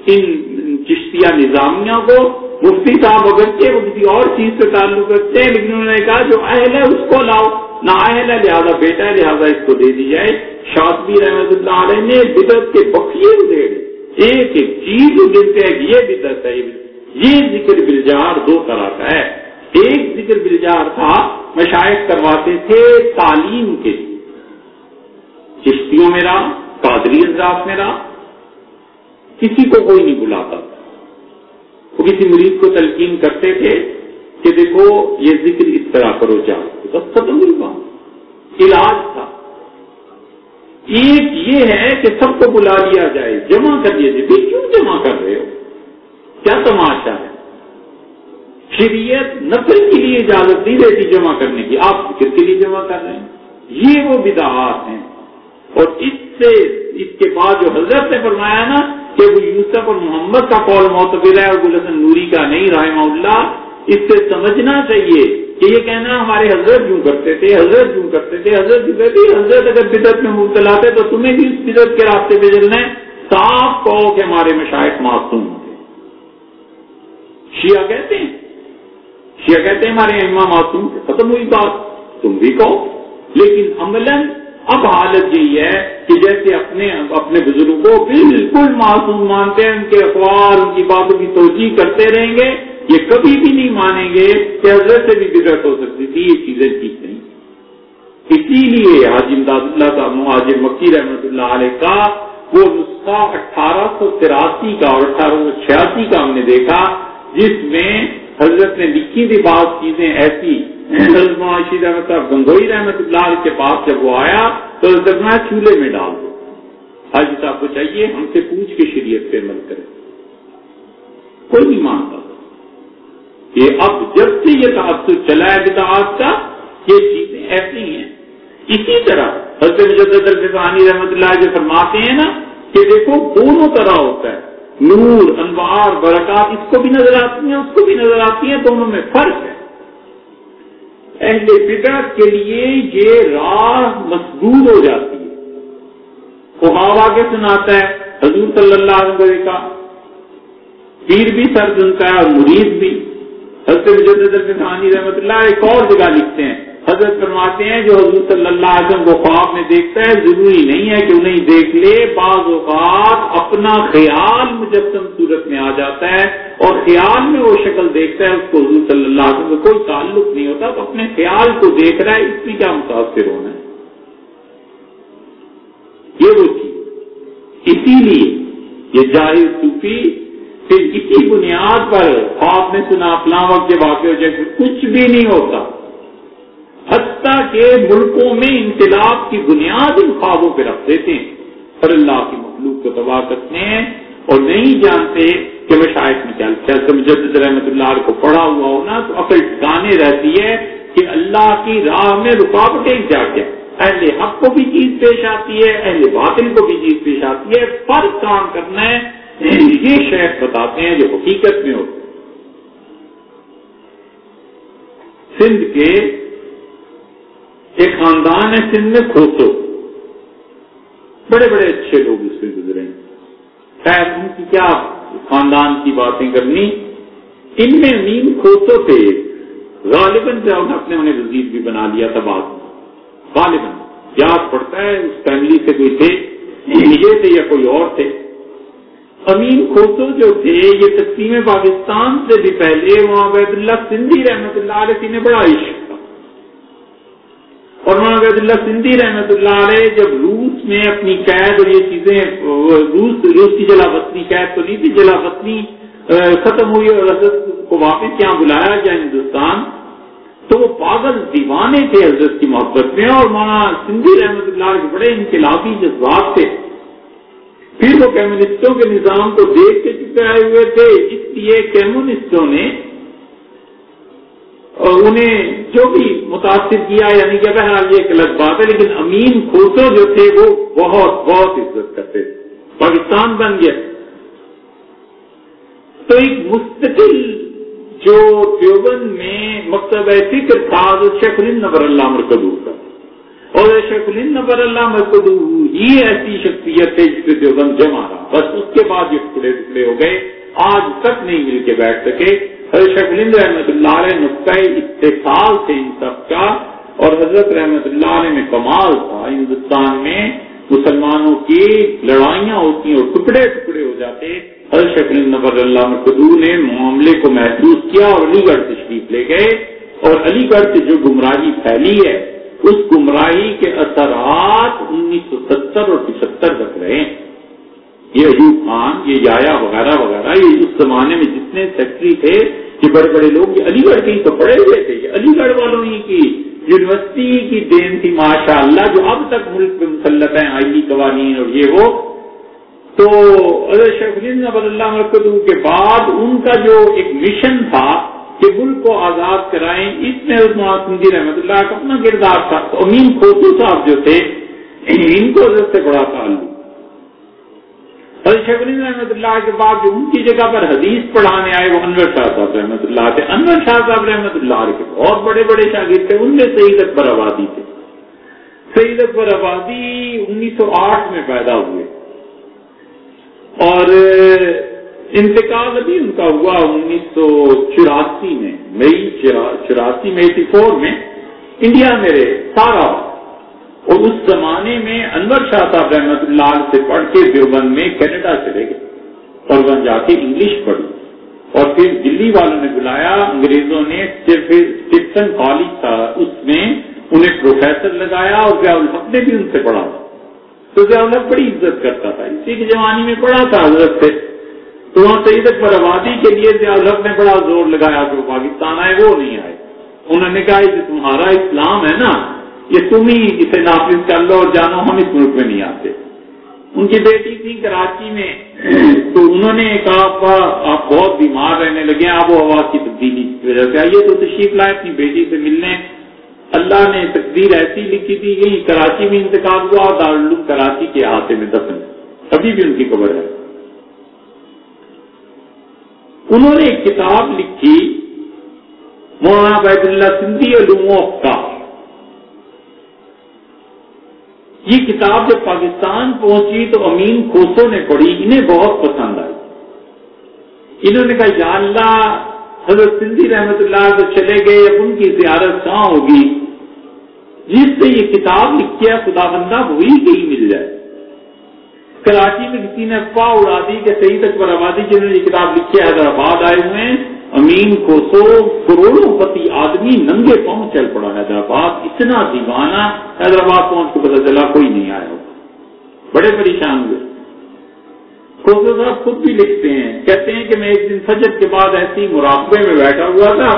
ان چشتیہ نظامیہ کو. مفتی صاحب اگرچہ وہ کسی اور چیز سے تعلق رکھتے ہیں, لیکن انہوں نے کہا جو اہل ہے اس کو لاؤ, نہ اہل ہے لہٰذا بیٹا ہے لہٰذا اس کو دے دی جائے. شاطبی رحمۃ اللہ علیہ نے بدعت کے بخیے ادھیڑے, ایک ایک چیز دلتے ہیں کہ یہ بدعت ہے. یہ ذکر بالجار 2 طرح کا ہے. ایک ذکر بالجار تھا مشائخ کرواتے تھے تعلیم کے لیے, چشتیوں میں رہا, قادری حضرات میں رہا, کسی کو کوئی نہیں بلاتا تھا. وہ کسی مریض کو تلقین کرتے تھے کہ دیکھو یہ ذکر اس طرح کرو, جاؤ, بس ختم ہی بات. علاج تھا. ایک یہ ہے کہ سب کو بلا لیا جائے, جمع کر لیجیے. کیوں جمع کر رہے ہو, کیا تماشا ہے. شریعت نفل کے لیے اجازت نہیں دیتی جمع کرنے کی, آپ ذکر کے لیے جمع کر رہے ہیں. یہ وہ بدعات ہیں. اور اس کے بعد جو حضرت نے فرمایا نا کہ وہ یوسف اور محمد کا قول معتبر ہے اور گلحسن نوری کا نہیں رحمہ اللہ, اس سے سمجھنا چاہیے کہ یہ کہنا ہمارے حضرت یوں کرتے تھے, حضرت یوں کرتے تھے, حضرت یوں کرتے تھے. حضرت اگر بدعت میں مبتلا تھے تو تمہیں بھی اس بدعت کے راستے پہ چلنا ہے. صاف کہو کہ ہمارے مشائخ معصوم تھے. شیعہ کہتے ہیں شیعہ کہتے ہیں ہمارے امام معصوم سے ختم ہوئی بات، تم بھی کہو، لیکن عملاً اب حالت یہی ہے کہ جیسے اپنے بزرگوں کو بالکل معصوم مانتے ہیں، ان کے اقوال ان کی باتوں کی توجیح کرتے رہیں گے، یہ کبھی بھی نہیں مانیں گے کہ حضرت سے بھی بدعت ہو سکتی تھی، یہ چیزیں ٹھیک نہیں۔ اسی لیے حاجی امداد اللہ صاحب مہاجر مکی رحمۃ اللہ علیہ کا وہ نسخہ 1883 کا اور 1886 کا ہم نے دیکھا، جس میں حضرت نے لکھی تھی بعض چیزیں ایسی۔ حضرت معاشی رحمۃ صاحب گنگوئی رحمۃ اللہ علیہ کے پاس جب وہ آیا تو حضرت نے چولہے میں ڈال دو، حاجی صاحب کو چاہیے ہم سے پوچھ کے شریعت پہ عمل کرے، کوئی نہیں مانتا۔ یہ اب جب سے یہ تعصب چلا ہے بدعات کا، یہ چیزیں ایسی ہیں۔ اسی طرح حضرت مجدد الفسانی رحمۃ اللہ جو فرماتے ہیں نا کہ دیکھو دونوں طرح ہوتا ہے، نور، انوار، برکات، اس کو بھی نظر آتی ہیں اس کو بھی نظر آتی ہیں، دونوں میں فرق ہے۔ اہل بدعت کے لیے یہ راہ مسدود ہو جاتی ہے۔ خواب آگے سناتا ہے حضور صلی اللہ علیہ وسلم کا، پیر بھی سر سنتا ہے اور مرید بھی۔ حضرت مجدد الفسانی رحمۃ اللہ ایک اور جگہ لکھتے ہیں، حضرت فرماتے ہیں جو حضور صلی اللہ علیہ وسلم کو خواب میں دیکھتا ہے ضروری نہیں ہے کہ انہیں دیکھ لے، بعض اوقات اپنا خیال مجسم صورت میں آ جاتا ہے اور خیال میں وہ شکل دیکھتا ہے، اس کو حضور صلی اللہ علیہ وسلم سے کوئی تعلق نہیں ہوتا، تو اپنے خیال کو دیکھ رہا ہے، اس میں کیا متاثر ہونا ہے، یہ وہ چیز۔ اسی لیے یہ جاہل صوفی پھر اسی بنیاد پر خواب میں سنا فلاں وقت کے واقع ہو جائے، کچھ بھی نہیں ہوتا، حتیٰ کہ ملکوں میں انقلاب کی بنیاد ان خوابوں پہ رکھ دیتے ہیں اور اللہ کی مخلوق کو تباہ کرتے ہیں اور نہیں جانتے کہ مشائخ میں کیا مجدد رحمۃ اللہ علیہ کو پڑھا ہوا ہونا تو عقل ٹھکانے رہتی ہے کہ اللہ کی راہ میں رکاوٹیں کیا کیا، اہل حق کو بھی چیز پیش آتی ہے، اہل باطل کو بھی چیز پیش آتی ہے، فرق کام کرنا ہے، یہ شیخ بتاتے ہیں جو حقیقت میں ہوتے ہیں۔ سندھ کے ایک خاندان ہے سندھ میں کھوسو، بڑے بڑے اچھے لوگ اس میں گزرے ہیں، خیر ان کی کیا خاندان کی باتیں کرنی، ان میں امین کھوسو تھے، غالباً سے انہیں وزیر بھی بنا لیا تھا بعد میں، غالباً یاد پڑتا ہے اس فیملی سے کوئی تھے، یہ تھے یا کوئی اور تھے۔ امین کھوسو جو تھے یہ تقسیم پاکستان سے بھی پہلے وہاں عبید اللہ سندھی رحمۃ اللہ علیہ سے بڑا عشق تھا، اور وہاں عبید اللہ سندھی رحمۃ اللہ علیہ جب روس میں اپنی قید اور یہ چیزیں روس کی جلا وطنی قید تو نہیں تھی، جلا وطنی ختم ہوئی اور حضرت کو واپس یہاں بلایا گیا ہندوستان، تو وہ پاگل دیوانے تھے حضرت کی محبت میں، اور وہاں سندھی رحمۃ اللہ علیہ بڑے انقلابی جذبات تھے، پھر وہ کمیونسٹوں کے نظام کو دیکھ کے چپے آئے ہوئے تھے، اس لیے کمیونسٹوں نے انہیں جو بھی متاثر کیا، یعنی کہ بہرحال یہ ایک الگ بات ہے، لیکن امین کھوسو جو تھے وہ بہت بہت عزت کرتے تھے، پاکستان بن گیا تو ایک مستقل جو دیوبند میں مکتبہ فکر تھا شیخ الہند نور اللہ مرکزو کا، اور شیخ الہند نور اللہ مرکزو یہ ایسی شخصیت ہے جس سے دیوبند جمع رہا، بس اس کے بعد یہ ٹکڑے ٹکڑے ہو گئے، آج تک نہیں مل کے بیٹھ سکے۔ حضرت شیخ الہند رحمۃ اللہ علیہ نقطۂ اتصال تھے ان سب کا، اور حضرت رحمۃ اللہ علیہ میں کمال تھا، ہندوستان میں مسلمانوں کی لڑائیاں ہوتی اور ٹکڑے ٹکڑے ہو جاتے، حضرت شیخ الہند نور اللہ مرکزو نے معاملے کو محسوس کیا اور علی گڑھ تشریف لے گئے، اور علی گڑھ سے جو گمراہی پھیلی ہے اس گمراہی کے اثرات 1970 اور 75 تک رہے۔ یہ ایوب خان، یہ یایا وغیرہ وغیرہ، یہ اس زمانے میں جتنے سیکٹری تھے یہ بڑے بڑے لوگ، یہ علی گڑھ کے ہی تو پڑے ہوئے تھے، یہ علی گڑھ والوں ہی کی یونیورسٹی کی دین تھی ماشاءاللہ، جو اب تک ملک میں مسلط ہیں، آئینی قوانین اور یہ وہ۔ تو حضرت شیخ الہند نور اللہ مرکزو کے بعد ان کا جو ایک مشن تھا کہ ملک کو آزاد کرائیں، اس میں حضرت سندھی رحمۃ اللہ کا اپنا کردار تھا۔ تو امین کھوسو صاحب جو تھے ان کو حضرت سے بڑا تعلق، حضرت شیخ الہند رحمۃ اللہ کے بعد جو ان کی جگہ پر حدیث پڑھانے آئے وہ انور شاہ صاحب رحمۃ اللہ تھے۔ انور شاہ صاحب رحمۃ اللہ علیہ کے بہت بڑے بڑے شاگرد تھے، ان میں سید اکبر آبادی تھے۔ سید اکبر آبادی 1908 میں پیدا ہوئے، اور انتقال ابھی ان کا ہوا 1984 میں، مئی 84 میں 84 میں انڈیا میں رہے سارا، اور اس زمانے میں انور شاہ صاحب رحمۃ اللہ علیہ سے پڑھ کے دیوبند میں کینیڈا چلے گئے اور وہاں جا کے انگلش پڑھی، اور پھر دلی والوں نے بلایا، انگریزوں نے اسٹیفن کالج تھا اس میں انہیں پروفیسر لگایا، اور ضیاء الحق نے بھی ان سے پڑھا تھا، تو ضیاء الحق بڑی عزت کرتا تھا، اسی کی جوانی میں پڑھا تھا حضرت سے، تو وہاں سید اکبر آبادی کے لیے ضیاء الحق نے بڑا زور لگایا کہ وہ پاکستان آئے، وہ نہیں آئے، انہوں نے کہا یہ تمہارا اسلام ہے نا، یہ تم ہی اسے نافذ کر لو اور جانو ہم اس ملک میں نہیں آتے۔ ان کی بیٹی تھی کراچی میں، تو انہوں نے کہا آپ بہت بیمار رہنے لگے، آب و ہوا کی تبدیلی کی وجہ سے، آئیے تو تشریف لائے اپنی بیٹی سے ملنے، اللہ نے تقدیر ایسی لکھی تھی کہ کراچی میں انتقال ہوا اور دارالعلوم کراچی کے احاطے میں دفن، ابھی بھی ان کی قبر ہے۔ انہوں نے ایک کتاب لکھی مولانا عبید اللہ سندھی علوم و افکار، یہ کتاب جب پاکستان پہنچی تو امین کھوسو نے پڑھی، انہیں بہت پسند آئی، انہوں نے کہا یا اللہ حضرت سندھی رحمت اللہ تو چلے گئے، اب ان کی زیارت کہاں ہوگی، جس سے یہ کتاب لکھی ہے خدا بندہ وہی کہیں مل جائے۔ کراچی میں کسی نے افواہ اڑا دی کہ سید اکبر آبادی جنہوں نے یہ کتاب لکھی ہے حیدرآباد آئے ہوئے ہیں، امین کھوسو کروڑوں پتی آدمی ننگے پاؤں چل پڑا حیدرآباد، اتنا دیوانہ، حیدرآباد پہنچ کے پتہ چلا کوئی نہیں آیا، بڑے پریشان ہوئے۔ کھوسو صاحب خود بھی لکھتے ہیں، کہتے ہیں کہ میں ایک دن فجر کے بعد ایسی مراقبے میں بیٹھا ہوا تھا،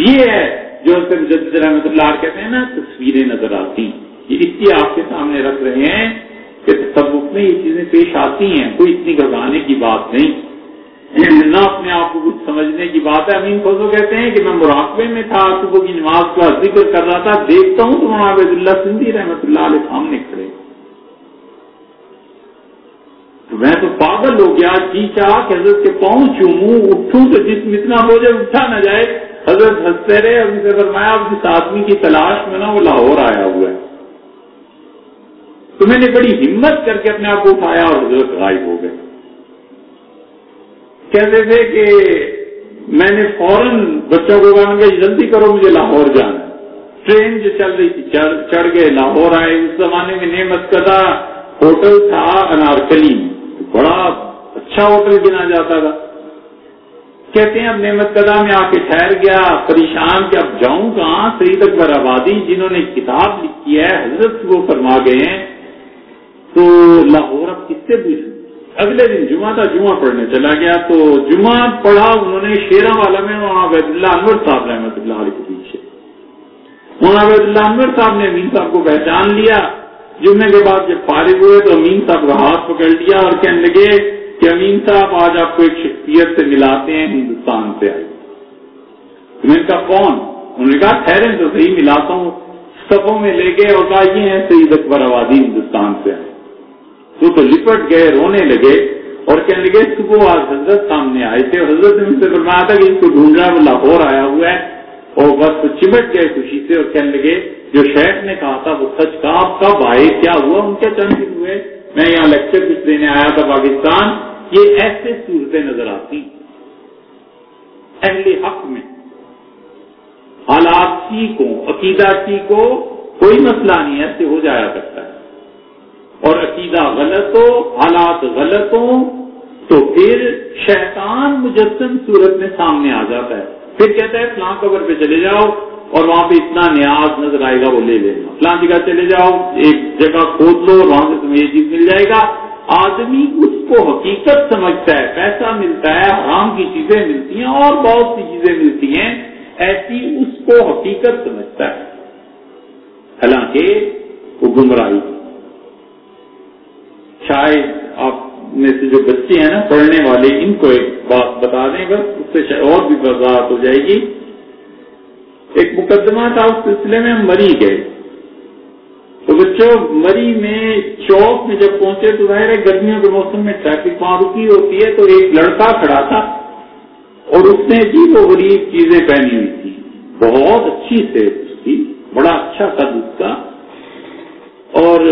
یہ ہے جو مجدد رحمۃ اللہ کہتے ہیں نا تصویریں نظر آتی، یہ اس کی آپ کے سامنے رکھ رہے ہیں کہ تصوف میں یہ چیزیں پیش آتی ہیں، کوئی اتنی گھبرانے کی بات نہیں، نہ اپنے آپ کو کچھ سمجھنے کی بات ہے۔ امین کھوسو کہتے ہیں کہ میں مراقبے میں تھا، صبح کی نماز کا ذکر کر رہا تھا، دیکھتا ہوں تو مولانا عبید اللہ سندھی رحمۃ اللہ علیہ سامنے کھڑے، تو میں تو پاگل ہو گیا، جی چاہ کہ حضرت کے پاؤں چوموں، اٹھوں تو جسم اتنا ہو جائے اٹھا نہ جائے، حضرت ہنستے رہے، اب سے فرمایا اب جس آدمی کی تلاش میں نا وہ لاہور آیا ہوا ہے، تو میں نے بڑی ہمت کر کے اپنے آپ کو اٹھایا اور حضرت غائب ہو گئے۔ کہتے تھے کہ میں نے فوراً بچوں کو کہا کہ جلدی کرو مجھے لاہور جانا، ٹرین جو چل رہی تھی چڑھ گئے، لاہور آئے، اس زمانے میں نعمت قدہ ہوٹل تھا انارکلی، بڑا اچھا ہوٹل گنا جاتا تھا، کہتے ہیں اب نعمت قدہ میں آ کے ٹھہر گیا، پریشان کہ اب جاؤں کہاں، سید اکبر آبادی جنہوں نے کتاب لکھی ہے حضرت وہ فرما گئے ہیں، تو لاہور اب کس سے پوچھوں۔ اگلے دن جمعہ تھا، جمعہ پڑھنے چلا گیا، تو جمعہ پڑھا انہوں نے شیراں والا میں مولانا عبید اللہ انور صاحب رحمۃ اللہ علیہ کے پیچھے، مولانا عبید اللہ انور صاحب نے امین صاحب کو پہچان لیا، جمعے کے بعد جب فارغ ہوئے تو امین صاحب کا ہاتھ پکڑ لیا اور کہنے لگے کہ امین صاحب آج آپ کو ایک شخصیت سے ملاتے ہیں، ہندوستان سے آئی۔ میں نے کہا کون؟ انہوں نے کہا ٹھہریں تو صحیح ملاتا ہوں، صفوں میں لے گئے اور کہا یہ ہیں سید اکبر آبادی ہندوستان سے آئے، تو لپٹ گئے، رونے لگے اور کہنے لگے صبح آج حضرت سامنے آئے تھے اور حضرت نے مجھ سے فرمایا تھا کہ اس کو ڈھونڈ رہا ہے وہ لاہور آیا ہوا ہے، اور بس تو چمٹ گئے خوشی سے اور کہنے لگے جو شیخ نے کہا تھا وہ سچ کہا، آپ کب آئے، کیا ہوا؟ ان کے چند دن ہوئے، میں یہاں لیکچر کچھ دینے آیا تھا پاکستان۔ یہ ایسے صورتیں نظر آتی اہل حق میں، حالات ٹھیک ہوں، عقیدہ ٹھیک ہو، کوئی مسئلہ نہیں، ایسے ہو جایا کرتا ہے، اور عقیدہ غلط ہو، حالات غلط ہوں تو پھر شیطان مجسم صورت میں سامنے آ جاتا ہے، پھر کہتا ہے فلاں قبر پہ چلے جاؤ اور وہاں پہ اتنا نیاز نظر آئے گا وہ لے لینا، فلاں جگہ چلے جاؤ ایک جگہ کھود لو اور وہاں سے تمہیں یہ چیز مل جائے گا۔ آدمی اس کو حقیقت سمجھتا ہے، پیسہ ملتا ہے، حرام کی چیزیں ملتی ہیں اور بہت سی چیزیں ملتی ہیں، ایسی اس کو حقیقت سمجھتا ہے، حالانکہ وہ گمراہی۔ شاید آپ میں سے جو بچے ہیں نا پڑھنے والے، ان کو ایک بات بتا دیں بس، اس سے اور بھی وضاحت ہو جائے گی۔ ایک مقدمہ تھا، اس سلسلے میں ہم مری گئے، تو بچوں مری میں چوک میں جب پہنچے تو ظاہر ہے گرمیوں کے موسم میں ٹریفک وہاں رکی ہوتی ہے، تو ایک لڑکا کھڑا تھا اور اس نے عجیب و غریب چیزیں پہنی ہوئی تھی، بہت اچھی سے تھی، بڑا اچھا قد اس کا، اور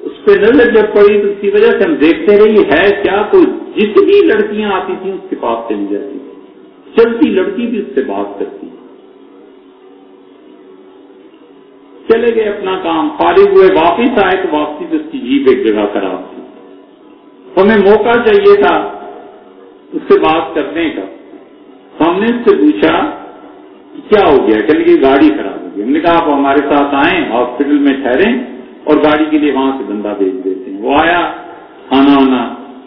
اس پہ نظر جب پڑی تو اس کی وجہ سے ہم دیکھتے رہے یہ ہے کیا، کوئی جتنی لڑکیاں آتی تھیں اس کے پاس چلی جاتی تھی، چلتی لڑکی بھی اس سے بات کرتی. چلے گئے اپنا کام، فارغ ہوئے، واپس آئے تو واپسی سے اس کی جیب ایک جگہ خراب تھی. ہمیں موقع چاہیے تھا اس سے بات کرنے کا. ہم نے اس سے پوچھا کیا ہو گیا؟ کہنے کی گاڑی خراب ہو گئی. ہم نے کہا آپ ہمارے ساتھ آئیں، ہاسپٹل میں ٹھہریں اور گاڑی کے لیے وہاں سے بندہ بھیج دیتے ہیں. وہ آیا، کھانا وانا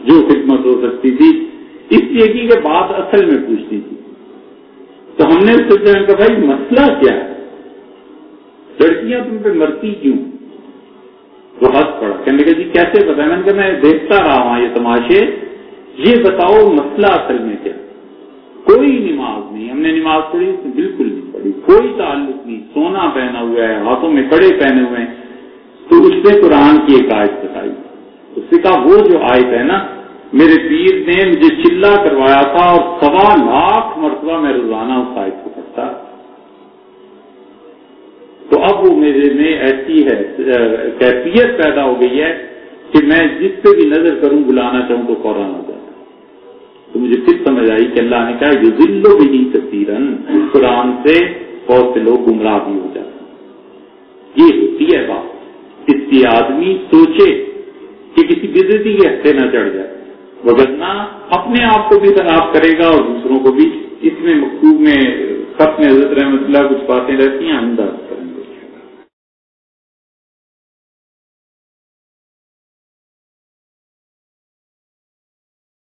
جو خدمت ہو سکتی تھی اس لیے کی کہ بات اصل میں پوچھنی تھی. تو ہم نے اس سے کہا بھائی مسئلہ کیا ہے، لڑکیاں تم پہ مرتی کیوں؟ وہ ہنس پڑا. کہنے لگا جی کیسے پتا؟ میں نے کہا میں دیکھتا رہا ہوں یہ تماشے، یہ بتاؤ مسئلہ اصل میں کیا؟ کوئی نماز نہیں، ہم نے نماز پڑھی بالکل نہیں پڑھی، کوئی تعلق نہیں، سونا پہنا ہوا ہے، ہاتھوں میں کڑے پہنے ہوئے ہیں. تو اس نے قرآن کی ایک آیت بتائی. اس نے کہا وہ جو آیت ہے نا، میرے پیر نے مجھے چلا کروایا تھا اور 1.25 لاکھ مرتبہ میں روزانہ اس آیت کو پڑھتا. تو اب وہ میرے میں ایسی ہے کیفیت پیدا ہو گئی ہے کہ میں جس پہ بھی نظر کروں بلانا چاہوں تو فوراً آ جاتا. تو مجھے پھر سمجھ آئی کہ اللہ نے کہا یضل بہ کثیرا، اس قرآن سے بہت سے لوگ گمراہ بھی ہو جاتے ہیں. یہ ہوتی ہے بات، اس کی آدمی سوچے کہ کسی بدعتی کے ہتھے نہ چڑھ جائے، وگرنہ اپنے آپ کو بھی خراب کرے گا اور دوسروں کو بھی. اس میں مکتوب میں خط میں حضرت رحمۃ اللہ کچھ باتیں رہتی ہیں اندر